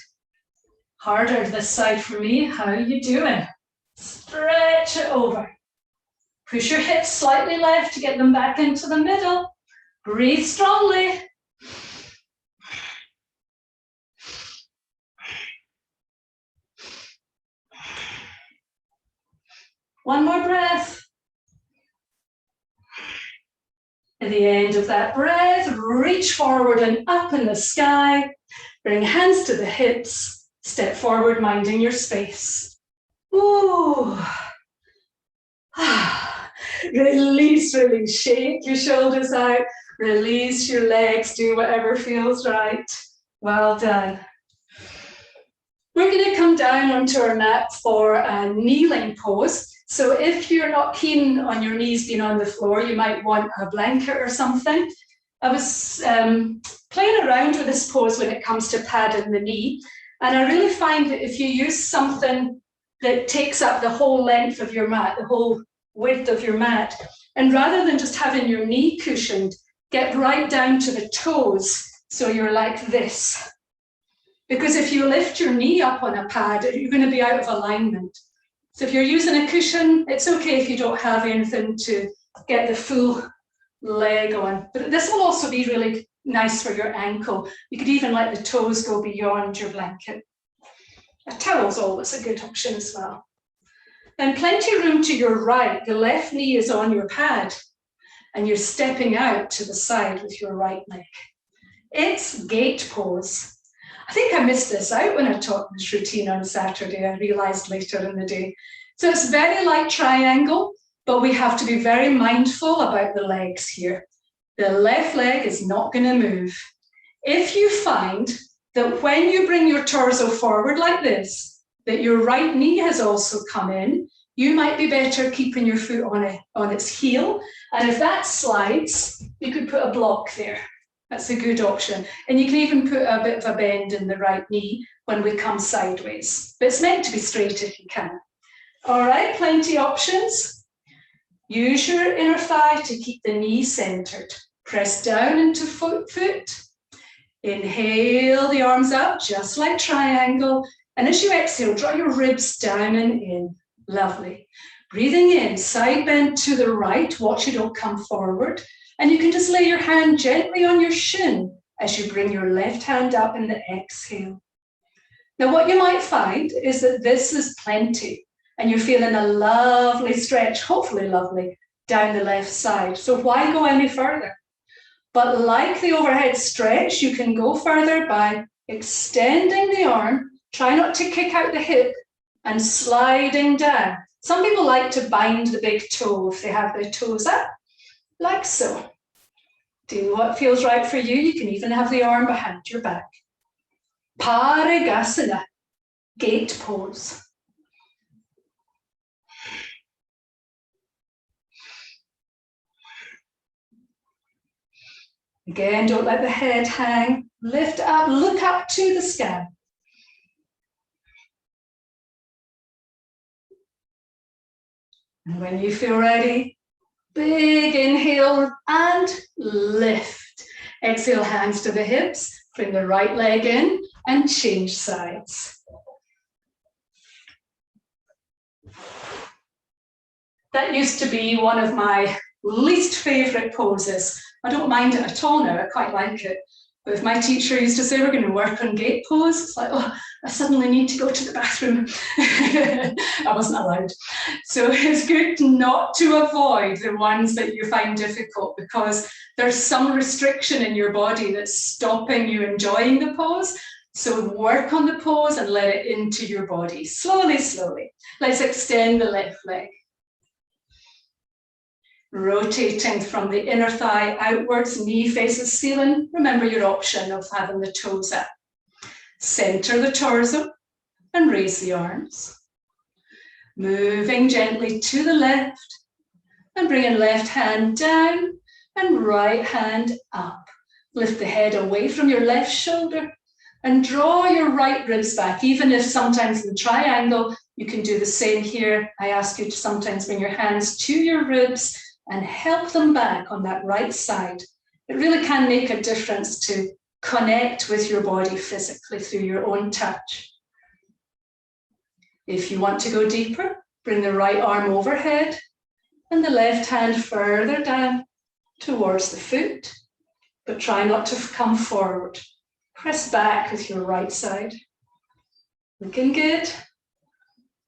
Harder this side for me. How are you doing? Stretch it over. Push your hips slightly left to get them back into the middle. Breathe strongly. One more breath. At the end of that breath, reach forward and up in the sky. Bring hands to the hips. Step forward, minding your space. Ooh. Release, release. Shake your shoulders out. Release your legs. Do whatever feels right. Well done. We're going to come down onto our mat for a kneeling pose. So if you're not keen on your knees being on the floor, you might want a blanket or something. I was playing around with this pose when it comes to padding the knee. And I really find that if you use something that takes up the whole length of your mat, the whole width of your mat, and rather than just having your knee cushioned, get right down to the toes so you're like this. Because if you lift your knee up on a pad, you're going to be out of alignment. So if you're using a cushion, it's okay if you don't have anything to get the full leg on. But this will also be really nice for your ankle. You could even let the toes go beyond your blanket. A towel's always a good option as well. Then plenty of room to your right. The left knee is on your pad and you're stepping out to the side with your right leg. It's gate pose. I think I missed this out when I taught this routine on Saturday. I realized later in the day. So it's very like triangle, but we have to be very mindful about the legs here. The left leg is not going to move. If you find that when you bring your torso forward like this, that your right knee has also come in, you might be better keeping your foot on its heel. And if that slides, you could put a block there. That's a good option. And you can even put a bit of a bend in the right knee when we come sideways. But it's meant to be straight if you can. All right, plenty options. Use your inner thigh to keep the knee centered. Press down into foot. Inhale the arms up, just like triangle. And as you exhale, draw your ribs down and in. Lovely. Breathing in, side bend to the right. Watch you don't come forward. And you can just lay your hand gently on your shin as you bring your left hand up in the exhale. Now, what you might find is that this is plenty and you're feeling a lovely stretch, hopefully lovely, down the left side. So why go any further? But like the overhead stretch, you can go further by extending the arm, try not to kick out the hip, and sliding down. Some people like to bind the big toe if they have their toes up. Like so. Do what feels right for you. You can even have the arm behind your back. Parigasana, gate pose. Again, don't let the head hang. Lift up, look up to the sky. And when you feel ready, big inhale and lift. Exhale, hands to the hips. Bring the right leg in and change sides. That used to be one of my least favorite poses. I don't mind it at all now. I quite like it. But if my teacher used to say we're going to work on gate pose, it's like, oh, I suddenly need to go to the bathroom. I wasn't allowed. So it's good not to avoid the ones that you find difficult because there's some restriction in your body that's stopping you enjoying the pose. So work on the pose and let it into your body. Slowly, slowly. Let's extend the left leg. Rotating from the inner thigh outwards, knee faces ceiling. Remember your option of having the toes up. Center the torso and raise the arms. Moving gently to the left and bringing left hand down and right hand up. Lift the head away from your left shoulder and draw your right ribs back. Even if sometimes in the triangle, you can do the same here. I ask you to sometimes bring your hands to your ribs and help them back on that right side. It really can make a difference to connect with your body physically through your own touch. If you want to go deeper, bring the right arm overhead and the left hand further down towards the foot, but try not to come forward. Press back with your right side. Looking good.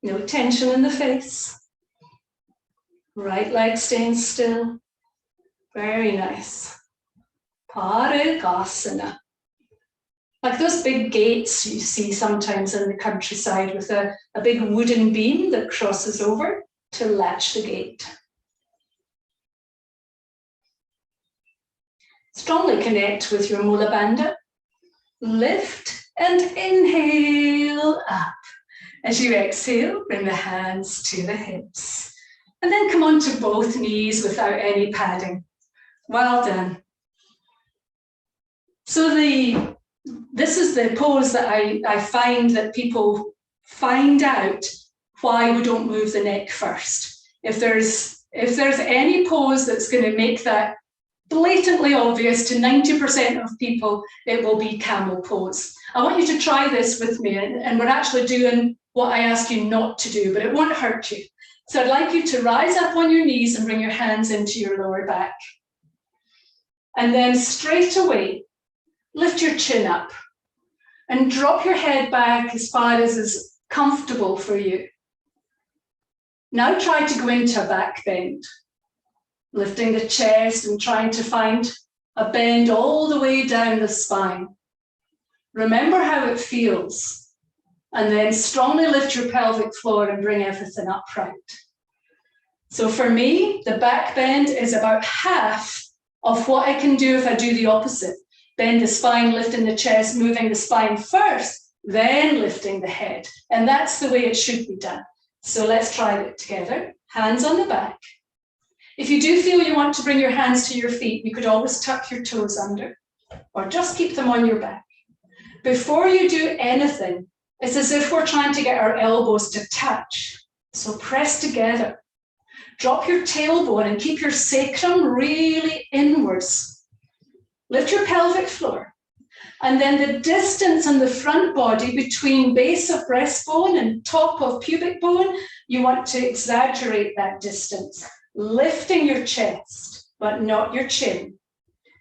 No tension in the face. Right leg staying still. Very nice. Parigasana. Like those big gates you see sometimes in the countryside with a big wooden beam that crosses over to latch the gate. Strongly connect with your Mula Bandha. Lift and inhale up. As you exhale, bring the hands to the hips. And then come onto both knees without any padding. Well done. So this is the pose that I find that people find out why we don't move the neck first. If there's any pose that's going to make that blatantly obvious to 90% of people, it will be camel pose. I want you to try this with me, and we're actually doing what I ask you not to do, but it won't hurt you. So I'd like you to rise up on your knees and bring your hands into your lower back. And then straight away, lift your chin up and drop your head back as far as is comfortable for you. Now try to go into a back bend. Lifting the chest and trying to find a bend all the way down the spine. Remember how it feels, and then strongly lift your pelvic floor and bring everything upright. So for me, the back bend is about half of what I can do if I do the opposite. Bend the spine, lifting the chest, moving the spine first, then lifting the head. And that's the way it should be done. So let's try it together. Hands on the back. If you do feel you want to bring your hands to your feet, you could always tuck your toes under or just keep them on your back. Before you do anything, it's as if we're trying to get our elbows to touch. So press together. Drop your tailbone and keep your sacrum really inwards. Lift your pelvic floor. And then the distance in the front body between base of breastbone and top of pubic bone, you want to exaggerate that distance. Lifting your chest, but not your chin.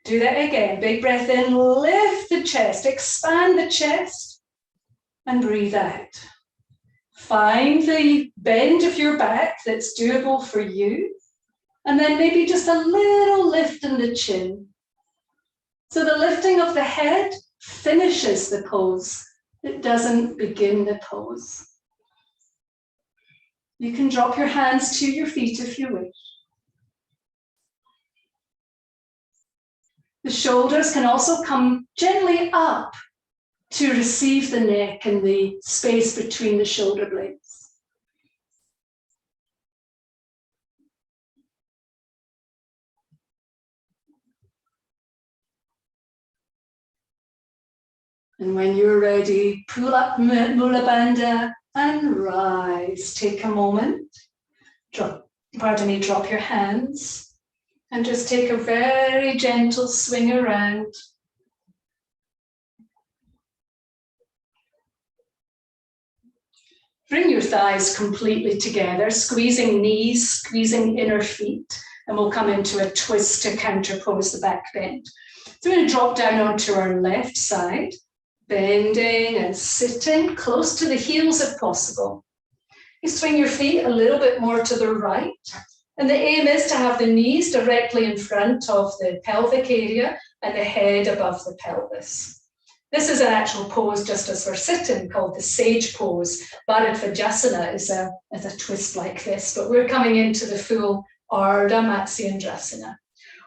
Do that again. Big breath in, lift the chest, expand the chest, and breathe out. Find the bend of your back that's doable for you, and then maybe just a little lift in the chin. So the lifting of the head finishes the pose. It doesn't begin the pose. You can drop your hands to your feet if you wish. The shoulders can also come gently up to receive the neck and the space between the shoulder blades. And when you're ready, pull up Mula Bandha and rise. Take a moment. Drop your hands. And just take a very gentle swing around. Bring your thighs completely together, squeezing knees, squeezing inner feet, and we'll come into a twist to counterpose the back bend. So we're going to drop down onto our left side, bending and sitting close to the heels if possible. You swing your feet a little bit more to the right. And the aim is to have the knees directly in front of the pelvic area and the head above the pelvis. This is an actual pose just as we're sitting called the sage pose. Bharadvajasana is a twist like this, but we're coming into the full Ardha Matsyendrasana.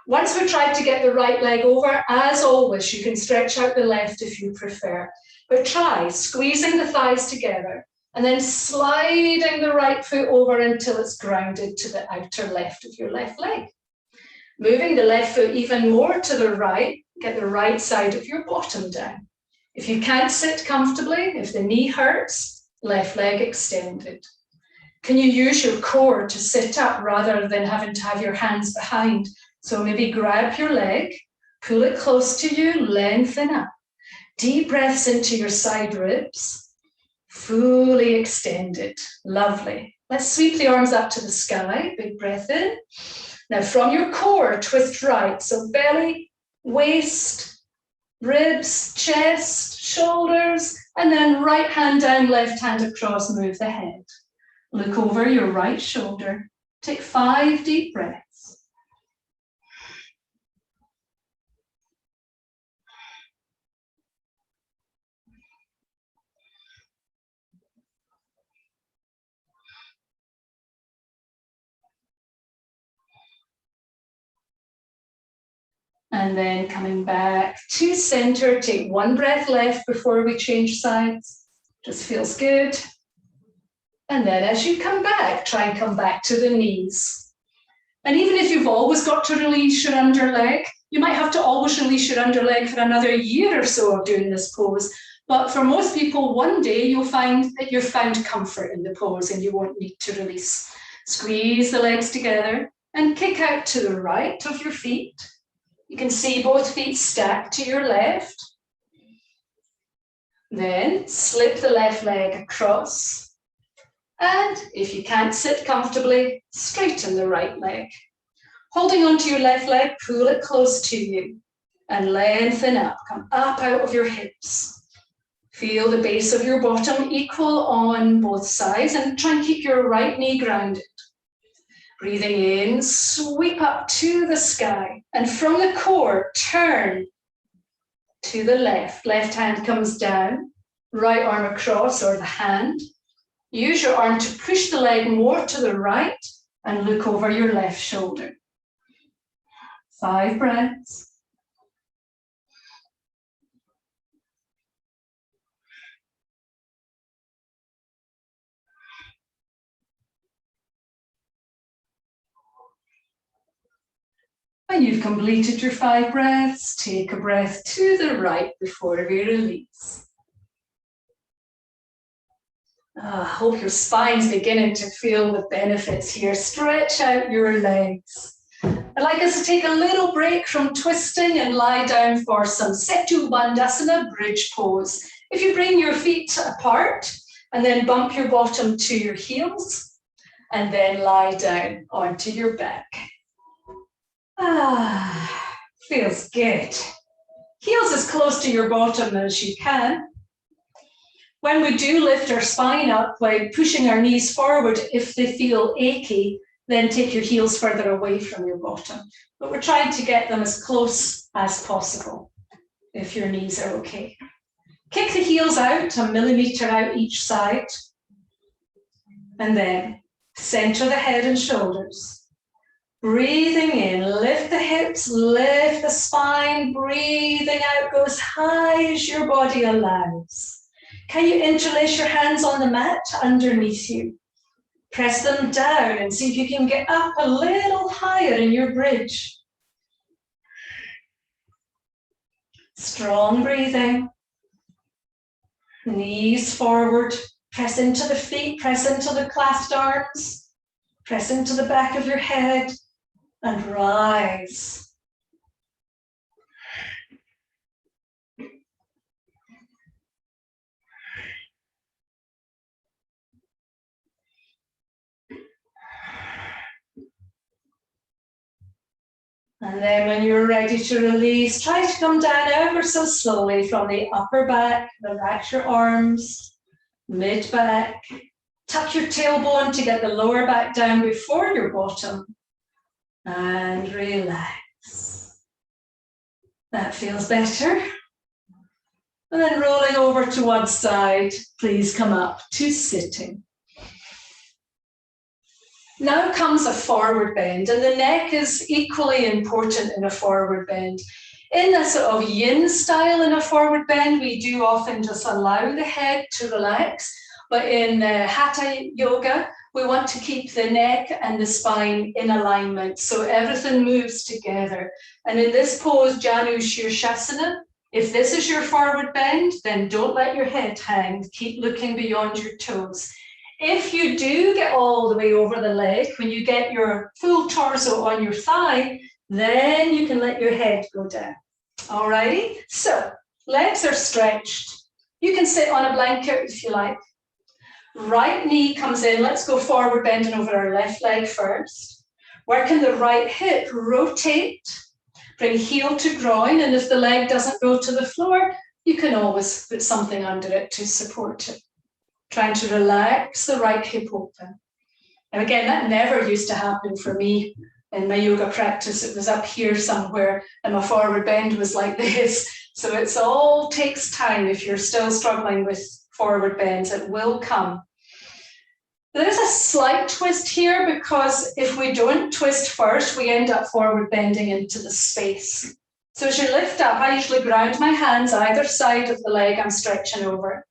Once we've tried to get the right leg over, as always, you can stretch out the left if you prefer. But try squeezing the thighs together and then sliding the right foot over until it's grounded to the outer left of your left leg. Moving the left foot even more to the right, get the right side of your bottom down. If you can't sit comfortably, if the knee hurts, left leg extended. Can you use your core to sit up rather than having to have your hands behind? So maybe grab your leg, pull it close to you, lengthen up. Deep breaths into your side ribs, fully extended. Lovely. Let's sweep the arms up to the sky. Big breath in. Now from your core, twist right. So belly, waist, ribs, chest, shoulders, and then right hand down, left hand across, move the head. Look over your right shoulder. Take 5 deep breaths. And then coming back to center, take 1 breath left before we change sides. Just feels good. And then as you come back, try and come back to the knees. And even if you've always got to release your underleg, you might have to always release your underleg for another year or so of doing this pose. But for most people, one day you'll find that you've found comfort in the pose and you won't need to release. Squeeze the legs together and kick out to the right of your feet. You can see both feet stacked to your left. Then slip the left leg across. And if you can't sit comfortably, straighten the right leg. Holding onto your left leg, pull it close to you and lengthen up. Come up out of your hips. Feel the base of your bottom equal on both sides and try and keep your right knee grounded. Breathing in, sweep up to the sky, and from the core, turn to the left. Left hand comes down, right arm across or the hand. Use your arm to push the leg more to the right and look over your left shoulder. 5 breaths. When you've completed your 5 breaths, take a breath to the right before we release. I hope your spine's beginning to feel the benefits here. Stretch out your legs. I'd like us to take a little break from twisting and lie down for some Setu Bandhasana bridge pose. If you bring your feet apart and then bump your bottom to your heels and then lie down onto your back. Feels good. Heels as close to your bottom as you can. When we do lift our spine up by pushing our knees forward, if they feel achy, then take your heels further away from your bottom. But we're trying to get them as close as possible if your knees are okay. Kick the heels out, 1 millimeter out each side. And then center the head and shoulders. Breathing in, lift the hips, lift the spine. Breathing out, go as high as your body allows. Can you interlace your hands on the mat underneath you? Press them down and see if you can get up a little higher in your bridge. Strong breathing. Knees forward. Press into the feet, press into the clasped arms. Press into the back of your head and rise. And then when you're ready to release, try to come down ever so slowly from the upper back, relax your arms, mid back, tuck your tailbone to get the lower back down before your bottom, and relax. That feels better. And then rolling over to one side, please come up to sitting. Now comes a forward bend, and the neck is equally important in a forward bend. In a sort of yin style in a forward bend, we do often just allow the head to relax, but in Hatha yoga, we want to keep the neck and the spine in alignment, so everything moves together. And in this pose, Janu Shirshasana, if this is your forward bend, then don't let your head hang. Keep looking beyond your toes. If you do get all the way over the leg, when you get your full torso on your thigh, then you can let your head go down. Alrighty, so legs are stretched. You can sit on a blanket if you like. Right knee comes in. Let's go forward, bending over our left leg first. Working the right hip, rotate. Bring heel to groin, and if the leg doesn't go to the floor, you can always put something under it to support it. Trying to relax the right hip open. And again, that never used to happen for me in my yoga practice. It was up here somewhere, and my forward bend was like this. So it's all takes time. If you're still struggling with forward bends, it will come. There is a slight twist here, because if we don't twist first, we end up forward bending into the space. So as you lift up, I usually ground my hands either side of the leg I'm stretching over,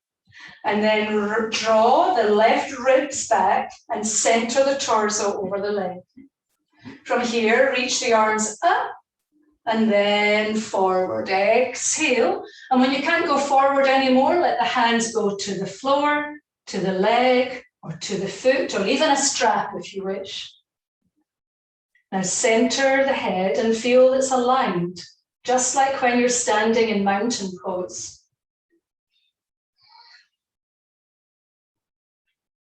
and then draw the left ribs back and center the torso over the leg. From here, reach the arms up and then forward. Exhale. And when you can't go forward anymore, let the hands go to the floor, to the leg, or to the foot, or even a strap if you wish. Now center the head and feel it's aligned, just like when you're standing in mountain pose.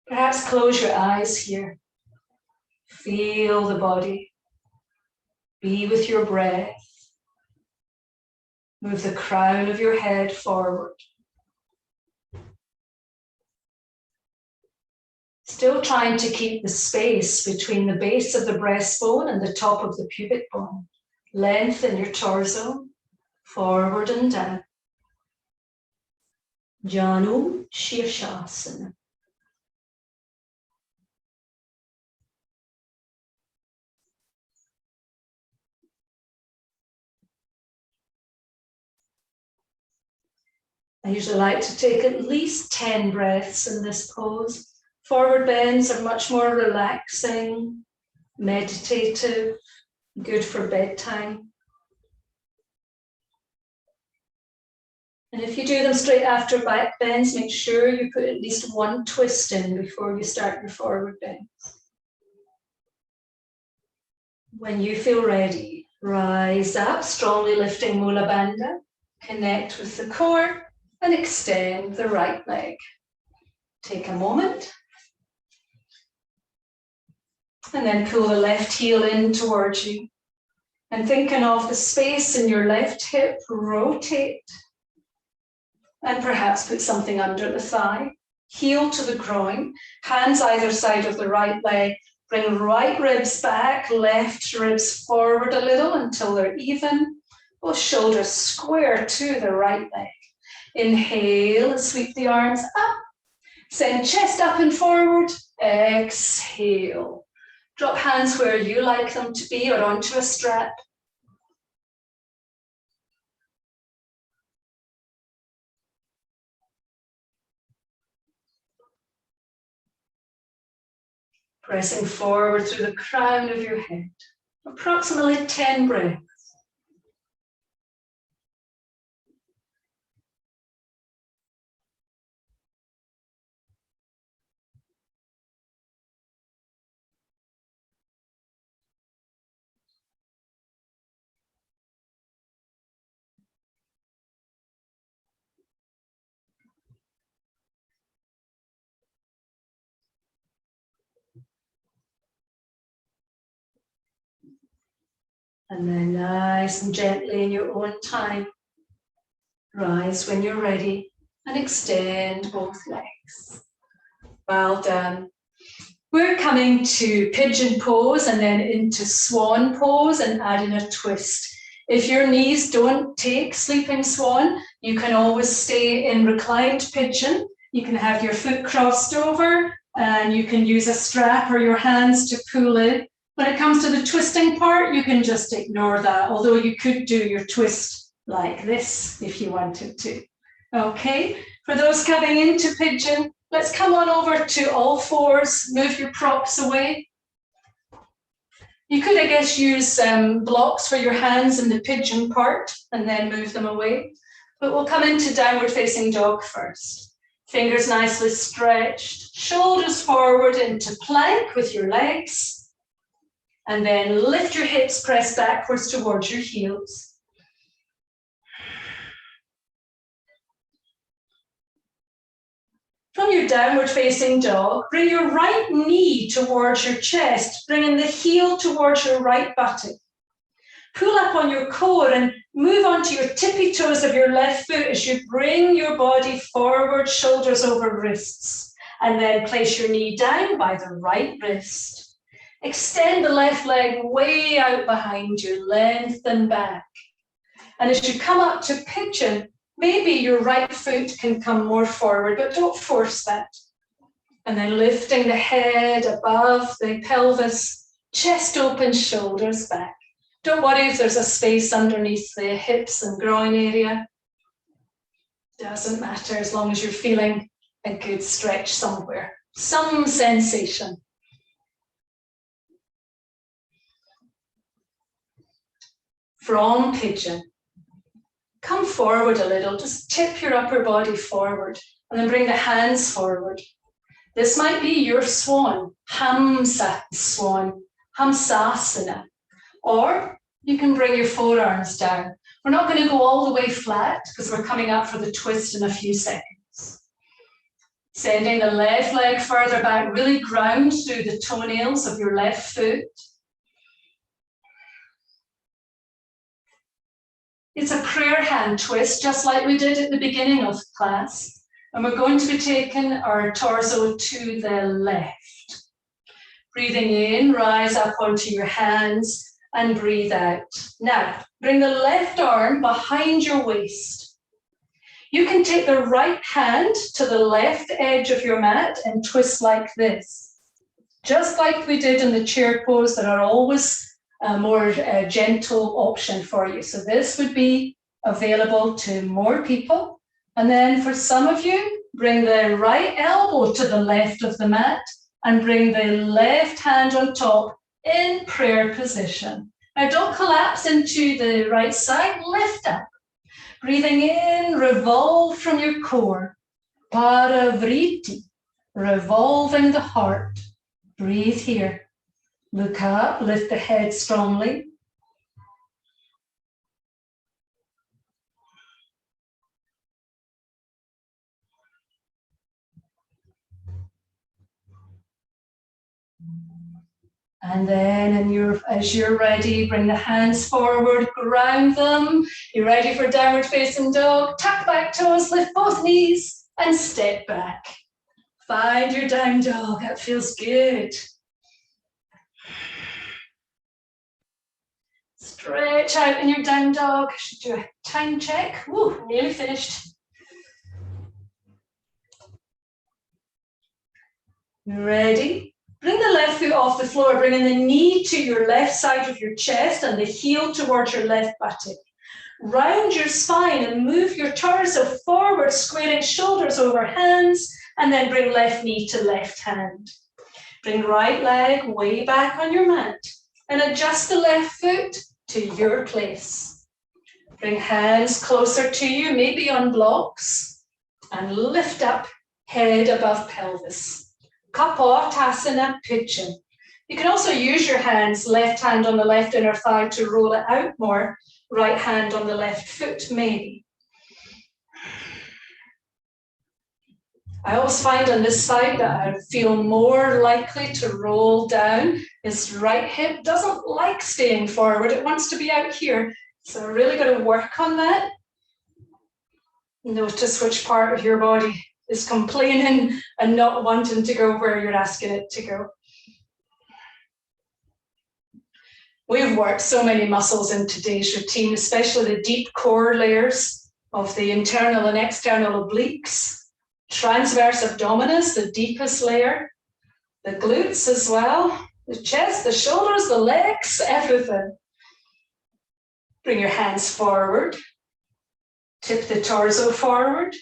Perhaps close your eyes here. Feel the body. Be with your breath. Move the crown of your head forward. Still trying to keep the space between the base of the breastbone and the top of the pubic bone. Lengthen your torso, forward and down. Janu Shirshasana. I usually like to take at least 10 breaths in this pose. Forward bends are much more relaxing, meditative, good for bedtime. And if you do them straight after back bends, make sure you put at least one twist in before you start your forward bends. When you feel ready, rise up, strongly lifting Mula Bandha, connect with the core, and extend the right leg. Take a moment. And then pull the left heel in towards you. And thinking of the space in your left hip, rotate. And perhaps put something under the thigh. Heel to the groin. Hands either side of the right leg. Bring right ribs back, left ribs forward a little until they're even. Both shoulders square to the right leg. Inhale and sweep the arms up. Send chest up and forward. Exhale. Drop hands where you like them to be or onto a strap. Pressing forward through the crown of your head. Approximately 10 breaths. And then nice and gently in your own time, rise when you're ready and extend both legs. Well done. We're coming to pigeon pose and then into swan pose and adding a twist. If your knees don't take sleeping swan, you can always stay in reclined pigeon. You can have your foot crossed over and you can use a strap or your hands to pull in. When it comes to the twisting part, you can just ignore that, although you could do your twist like this if you wanted to. Okay, for those coming into pigeon, Let's come on over to all fours, move your props away. You could, I guess, use blocks for your hands in the pigeon part and then move them away. But we'll come into downward facing dog first. Fingers nicely stretched, shoulders forward into plank with your legs. And then lift your hips, press backwards towards your heels. From your downward facing dog, bring your right knee towards your chest, bringing the heel towards your right buttock. Pull up on your core and move onto your tippy toes of your left foot as you bring your body forward, shoulders over wrists, and then place your knee down by the right wrist. Extend the left leg way out behind you, lengthen back. And as you come up to pigeon, maybe your right foot can come more forward, but don't force that. And then lifting the head above the pelvis, chest open, shoulders back. Don't worry if there's a space underneath the hips and groin area. Doesn't matter as long as you're feeling a good stretch somewhere, some sensation. From pigeon, come forward a little, just tip your upper body forward and then bring the hands forward. This might be your swan, Hamsa swan, Hamsasana. Or you can bring your forearms down. We're not going to go all the way flat because we're coming up for the twist in a few seconds. Sending the left leg further back, really ground through the toenails of your left foot. It's a prayer hand twist, just like we did at the beginning of class. And we're going to be taking our torso to the left. Breathing in, rise up onto your hands and breathe out. Now, bring the left arm behind your waist. You can take the right hand to the left edge of your mat and twist like this. Just like we did in the chair pose, there are always a more gentle option for you. So this would be available to more people. And then for some of you, bring the right elbow to the left of the mat and bring the left hand on top in prayer position. Now don't collapse into the right side, lift up. Breathing in, revolve from your core. Paravriti, revolving the heart. Breathe here. Look up, lift the head strongly. And then as you're ready, bring the hands forward, ground them. You're ready for downward facing dog. Tuck back toes, lift both knees and step back. Find your down dog, that feels good. Stretch out in your down dog. Should do a time check. Woo, nearly finished. Ready? Bring the left foot off the floor, bringing the knee to your left side of your chest and the heel towards your left buttock. Round your spine and move your torso forward, squaring shoulders over hands, and then bring left knee to left hand. Bring right leg way back on your mat and adjust the left foot to your place. Bring hands closer to you, maybe on blocks, and lift up, head above pelvis. Kapotasana pigeon. You can also use your hands, left hand on the left inner thigh to roll it out more, right hand on the left foot maybe. I always find on this side that I feel more likely to roll down. This right hip doesn't like staying forward, it wants to be out here. So we're really going to work on that. Notice which part of your body is complaining and not wanting to go where you're asking it to go. We've worked so many muscles in today's routine, especially the deep core layers of the internal and external obliques, transverse abdominis, the deepest layer, the glutes as well, the chest, the shoulders, the legs, everything. Bring your hands forward, tip the torso forward,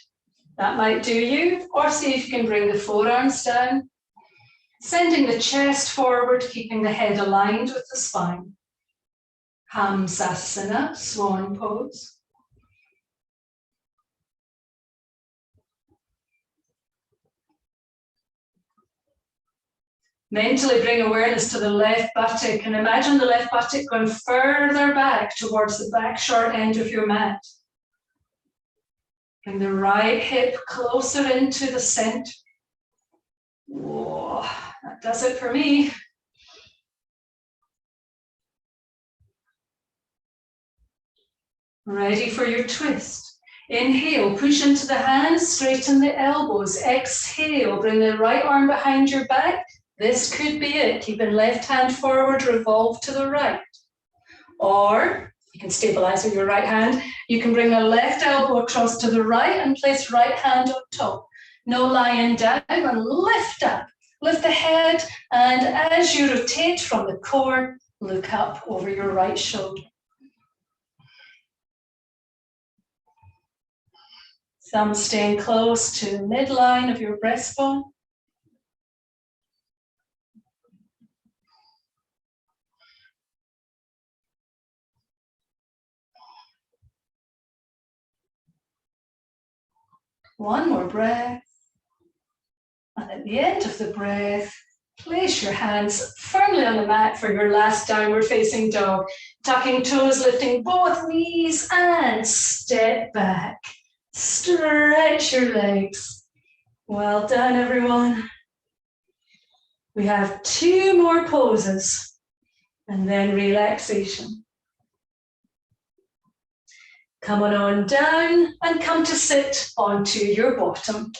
That might do you. Or see if you can bring the forearms down, sending the chest forward, keeping the head aligned with the spine. Hamsasana, swan pose. Mentally bring awareness to the left buttock and imagine the left buttock going further back towards the back short end of your mat. Bring the right hip closer into the center. Whoa, that does it for me. Ready for your twist. Inhale, push into the hands, straighten the elbows. Exhale, bring the right arm behind your back. This could be it. Keeping left hand forward, revolve to the right. Or you can stabilize with your right hand. You can bring the left elbow across to the right and place right hand on top. No lying down and lift up. Lift the head, and as you rotate from the core, look up over your right shoulder. Thumb staying close to midline of your breastbone. One more breath. And at the end of the breath, place your hands firmly on the mat for your last downward facing dog. Tucking toes, lifting both knees and step back. Stretch your legs. Well done, everyone. We have 2 more poses and then relaxation. Come on down and come to sit onto your bottom.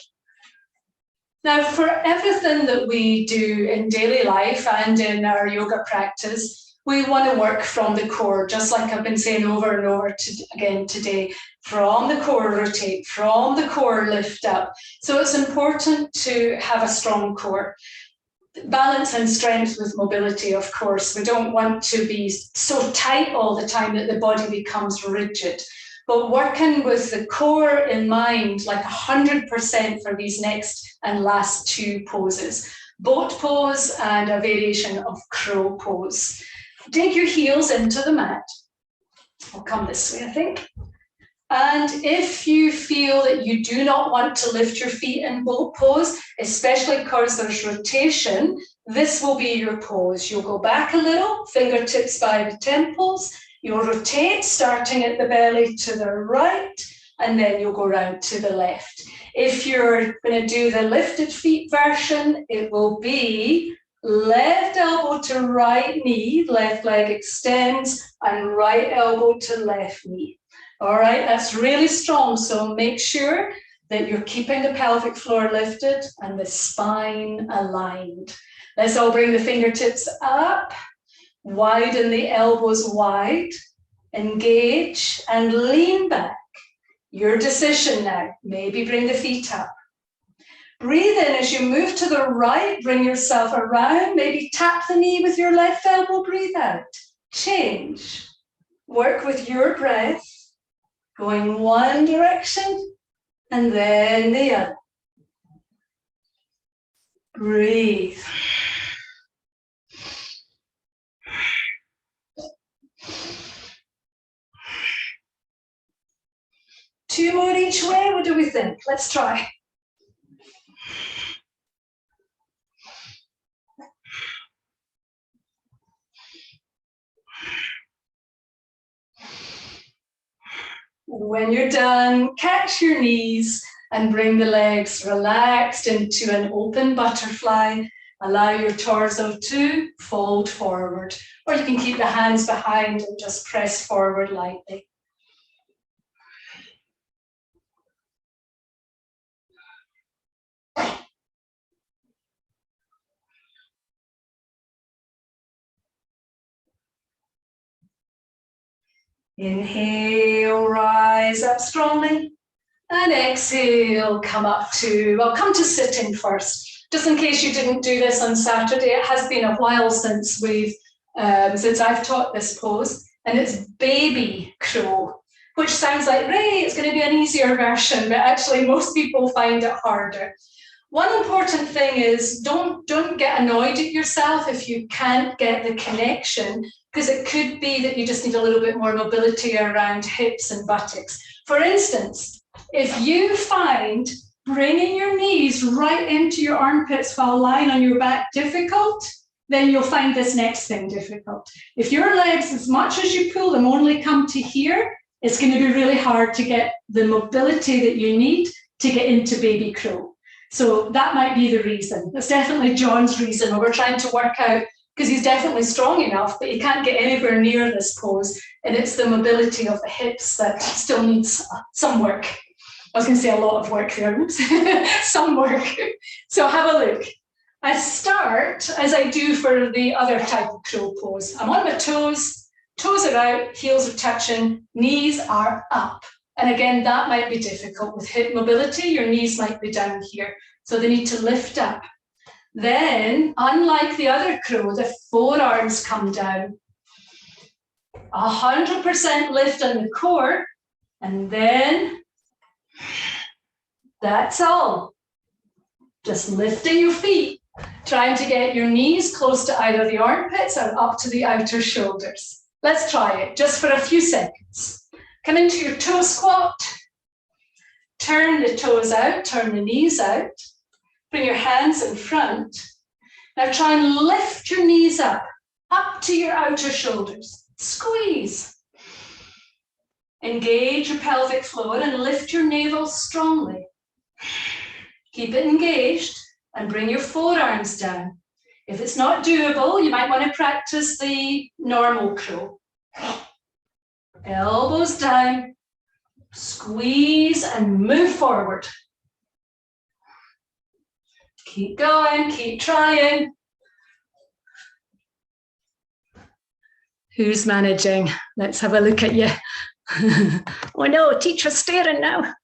Now, for everything that we do in daily life and in our yoga practice, we want to work from the core, just like I've been saying over and over again today. From the core, rotate. From the core, lift up. So it's important to have a strong core. Balance and strength with mobility, of course. We don't want to be so tight all the time that the body becomes rigid. But working with the core in mind, like 100% for these next and last 2 poses. Boat pose and a variation of crow pose. Dig your heels into the mat. I'll come this way, I think. And if you feel that you do not want to lift your feet in boat pose, especially because there's rotation, this will be your pose. You'll go back a little, fingertips by the temples. You'll rotate, starting at the belly to the right, and then you'll go round to the left. If you're going to do the lifted feet version, it will be left elbow to right knee, left leg extends, and right elbow to left knee. All right, that's really strong, so make sure that you're keeping the pelvic floor lifted and the spine aligned. Let's all bring the fingertips up. Widen the elbows wide, engage and lean back. Your decision now, maybe bring the feet up. Breathe in as you move to the right, bring yourself around, maybe tap the knee with your left elbow, breathe out. Change, work with your breath, going one direction and then the other. Breathe. Two more each way, what do we think? Let's try. When you're done, catch your knees and bring the legs relaxed into an open butterfly. Allow your torso to fold forward, or you can keep the hands behind and just press forward lightly. Inhale, rise up strongly, and exhale, come up to, well, come to sitting first. Just in case you didn't do this on Saturday, it has been a while since I've taught this pose, and it's baby crow. which sounds like, Ray, it's going to be an easier version, but actually most people find it harder. One important thing is don't get annoyed at yourself if you can't get the connection, because it could be that you just need a little bit more mobility around hips and buttocks. For instance, if you find bringing your knees right into your armpits while lying on your back difficult, then you'll find this next thing difficult. If your legs, as much as you pull them, only come to here, it's going to be really hard to get the mobility that you need to get into baby crow. So that might be the reason. That's definitely John's reason. We're trying to work out, because he's definitely strong enough, but he can't get anywhere near this pose. And it's the mobility of the hips that still needs some work. I was going to say a lot of work there. Oops. Some work. So have a look. I start as I do for the other type of crow pose. I'm on my toes, toes are out, heels are touching, knees are up. And again, that might be difficult with hip mobility. Your knees might be down here. So they need to lift up. Then, unlike the other crow, the forearms come down. 100% lift on the core. And then, that's all. Just lifting your feet, trying to get your knees close to either the armpits or up to the outer shoulders. Let's try it just for a few seconds. Come into your toe squat. Turn the toes out, turn the knees out. Bring your hands in front. Now try and lift your knees up to your outer shoulders. Squeeze. Engage your pelvic floor and lift your navel strongly. Keep it engaged and bring your forearms down. If it's not doable, you might want to practice the normal crow. Elbows down, squeeze and move forward. Keep going, keep trying. Who's managing? Let's have a look at you. Oh no, teacher's staring now.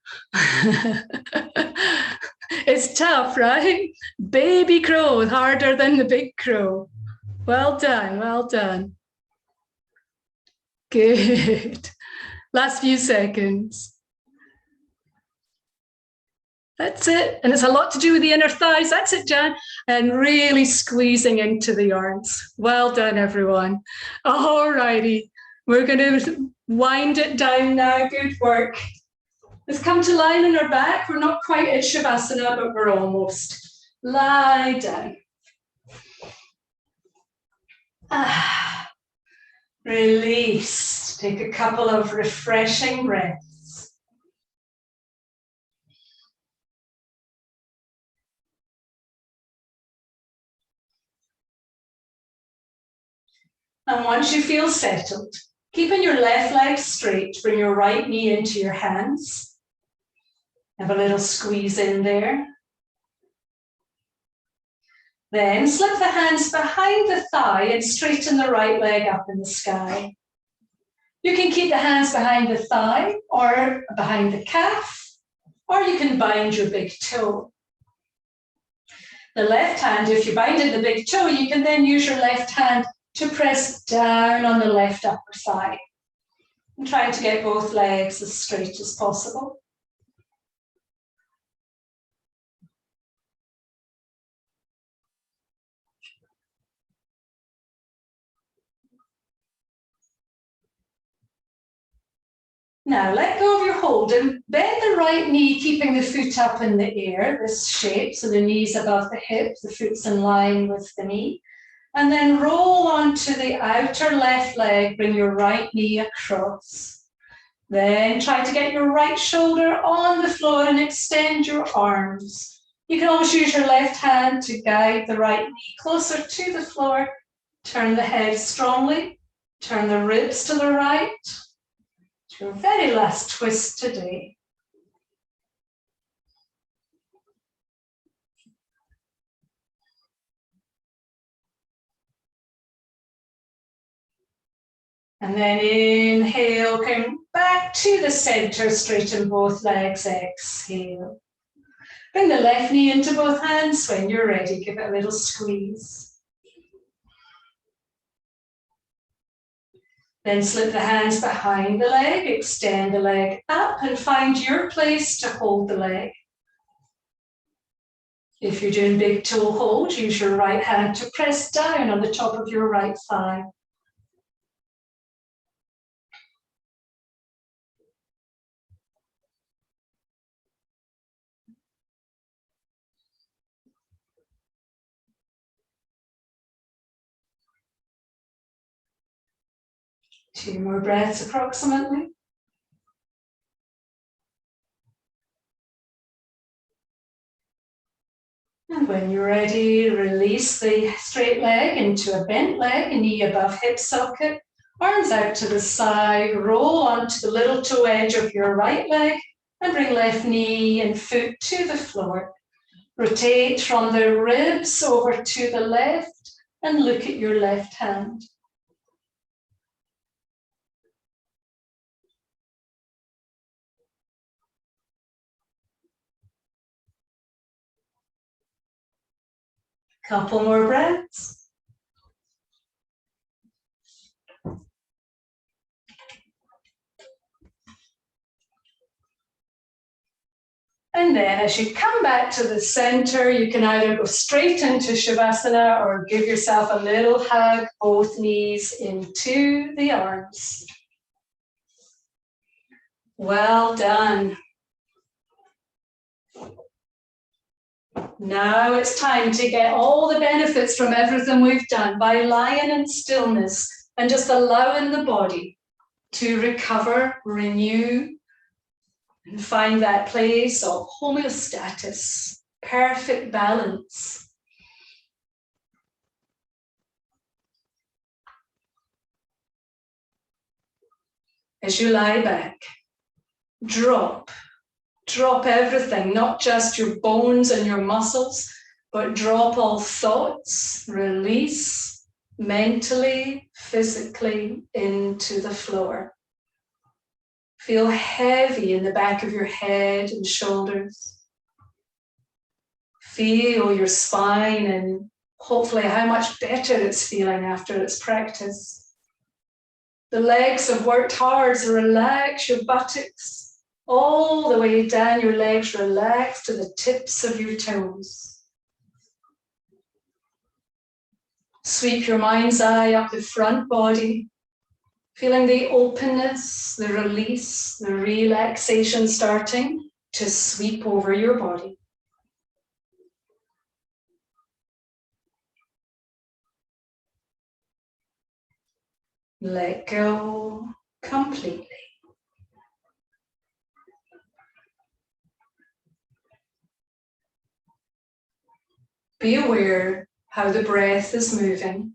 It's tough, right? Baby crow, harder than the big crow. Well done, well done. Good. Last few seconds. That's it. And it's a lot to do with the inner thighs. That's it, Jan. And really squeezing into the arms. Well done, everyone. All righty. We're going to wind it down now. Good work. Let's come to lying on our back. We're not quite at Shavasana, but we're almost. Lie down. Release. Take a couple of refreshing breaths. And once you feel settled, keeping your left leg straight, bring your right knee into your hands. Have a little squeeze in there. Then slip the hands behind the thigh and straighten the right leg up in the sky. You can keep the hands behind the thigh or behind the calf, or you can bind your big toe. The left hand, if you bind in the big toe, you can then use your left hand to press down on the left upper thigh. And trying to get both legs as straight as possible. Now let go of your hold and bend the right knee, keeping the foot up in the air, this shape, so the knee's above the hip, the foot's in line with the knee. And then roll onto the outer left leg, bring your right knee across. Then try to get your right shoulder on the floor and extend your arms. You can always use your left hand to guide the right knee closer to the floor. Turn the head strongly, turn the ribs to the right. Your very last twist today. And then inhale, come back to the center, straighten both legs, exhale. Bring the left knee into both hands. When you're ready, give it a little squeeze. Then slip the hands behind the leg, extend the leg up and find your place to hold the leg. If you're doing big toe hold, use your right hand to press down on the top of your right thigh. Two more breaths approximately. And when you're ready, release the straight leg into a bent leg, knee above hip socket, arms out to the side, roll onto the little toe edge of your right leg and bring left knee and foot to the floor. Rotate from the ribs over to the left and look at your left hand. Couple more breaths. And then as you come back to the center, you can either go straight into Shavasana or give yourself a little hug, both knees into the arms. Well done. Now it's time to get all the benefits from everything we've done by lying in stillness and just allowing the body to recover, renew, and find that place of homeostasis, perfect balance. As you lie back, drop everything, not just your bones and your muscles, but drop all thoughts, release mentally, physically into the floor. Feel heavy in the back of your head and shoulders. Feel your spine and hopefully how much better it's feeling after its practice. The legs have worked hard, so relax your buttocks all the way down your legs, relax to the tips of your toes. Sweep your mind's eye up the front body, feeling the openness, the release, the relaxation starting to sweep over your body. Let go completely. Be aware how the breath is moving.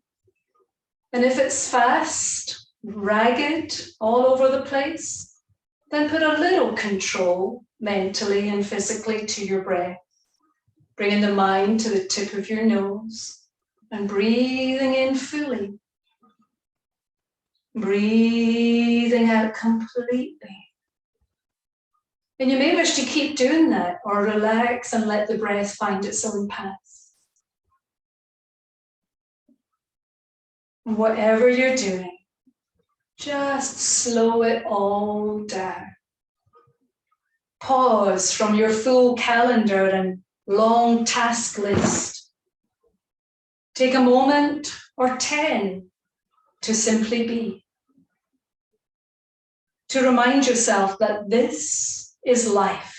And if it's fast, ragged, all over the place, then put a little control mentally and physically to your breath. Bringing the mind to the tip of your nose and breathing in fully. Breathing out completely. And you may wish to keep doing that or relax and let the breath find its own path. And whatever you're doing, just slow it all down. Pause from your full calendar and long task list. Take a moment or 10 to simply be. To remind yourself that this is life,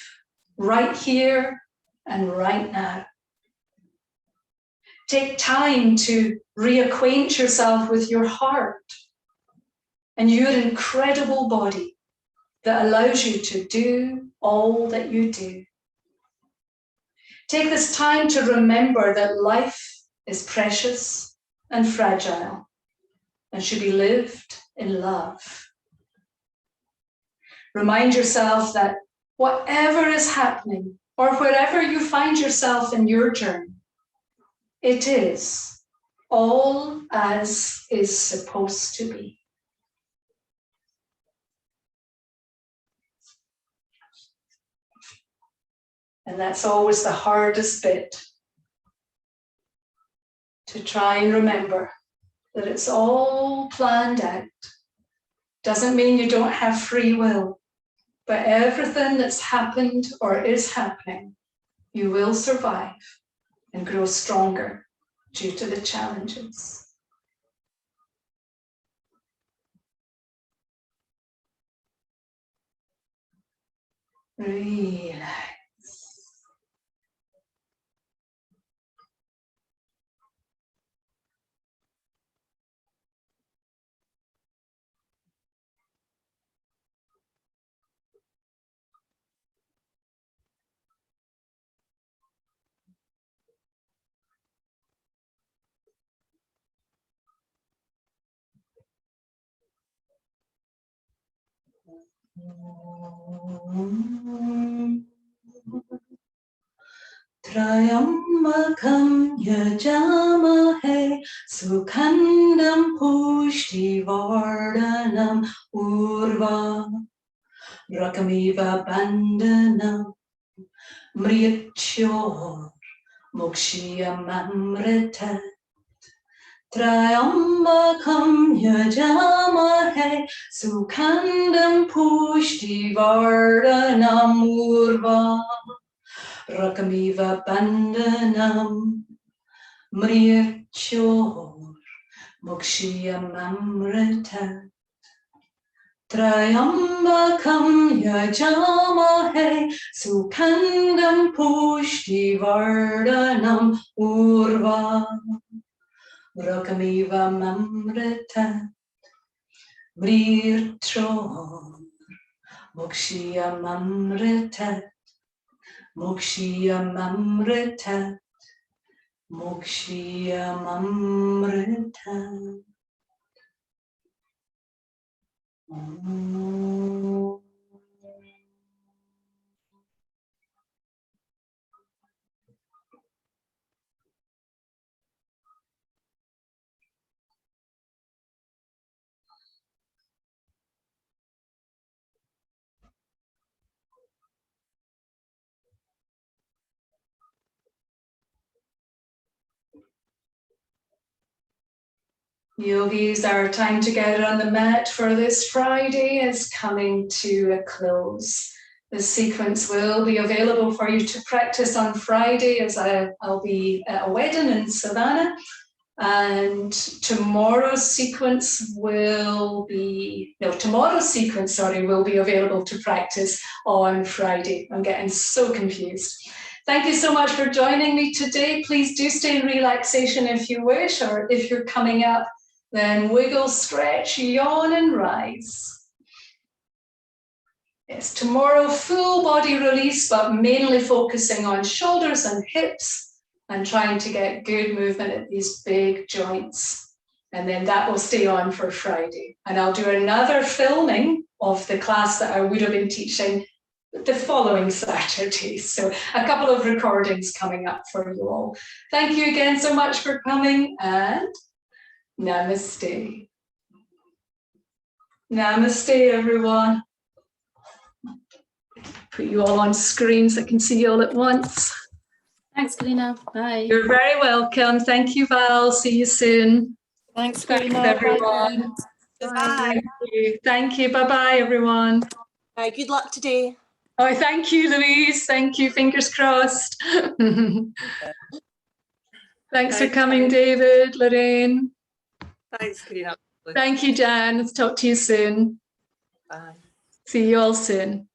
right here and right now. Take time to reacquaint yourself with your heart and your incredible body that allows you to do all that you do. Take this time to remember that life is precious and fragile and should be lived in love. Remind yourself that whatever is happening or wherever you find yourself in your journey, it is all as is supposed to be. And that's always the hardest bit, to try and remember that it's all planned out Doesn't mean you don't have free will, but everything that's happened or is happening, you will survive and grow stronger due to the challenges. Relax. Trayambakam yajamahe sukhandam pushtivardhanam urva rakamiva bandhanam mrityor mokshiyamamrita. Trayambakam yajamahe sukhandam pushtivardhanam urva rakamiva bandhanam mrityor mokshiyamamrita. Trayambakam yajamahe sukhandam pushtivardhanam urva rakamiva mamrita. Mrityor mokshiyamamrita. Mokshiyamamrita. Mokshiyamamrita. Om. Yogis, our time together on the mat for this Friday is coming to a close. The sequence will be available for you to practice on Friday, as I'll be at a wedding in Savannah. And tomorrow's sequence will be available to practice on Friday. I'm getting so confused. Thank you so much for joining me today. Please do stay in relaxation if you wish, or if you're coming up, then wiggle, stretch, yawn, and rise. Yes, tomorrow, full body release, but mainly focusing on shoulders and hips and trying to get good movement at these big joints. And then that will stay on for Friday. And I'll do another filming of the class that I would have been teaching the following Saturday. So a couple of recordings coming up for you all. Thank you again so much for coming, and namaste. Namaste, everyone. Put you all on screen so I can see you all at once. Thanks, Karina. Bye. You're very welcome. Thank you, Val. See you soon. Thanks, Thanks, Karina. everyone. Bye. Thank you. Bye-bye, everyone. Good luck today. Oh, thank you, Louise. Thank you. Fingers crossed. Thanks for coming, David, Lorraine. Thanks, Karina. Thank you, Jan. Let's talk to you soon. Bye. See you all soon.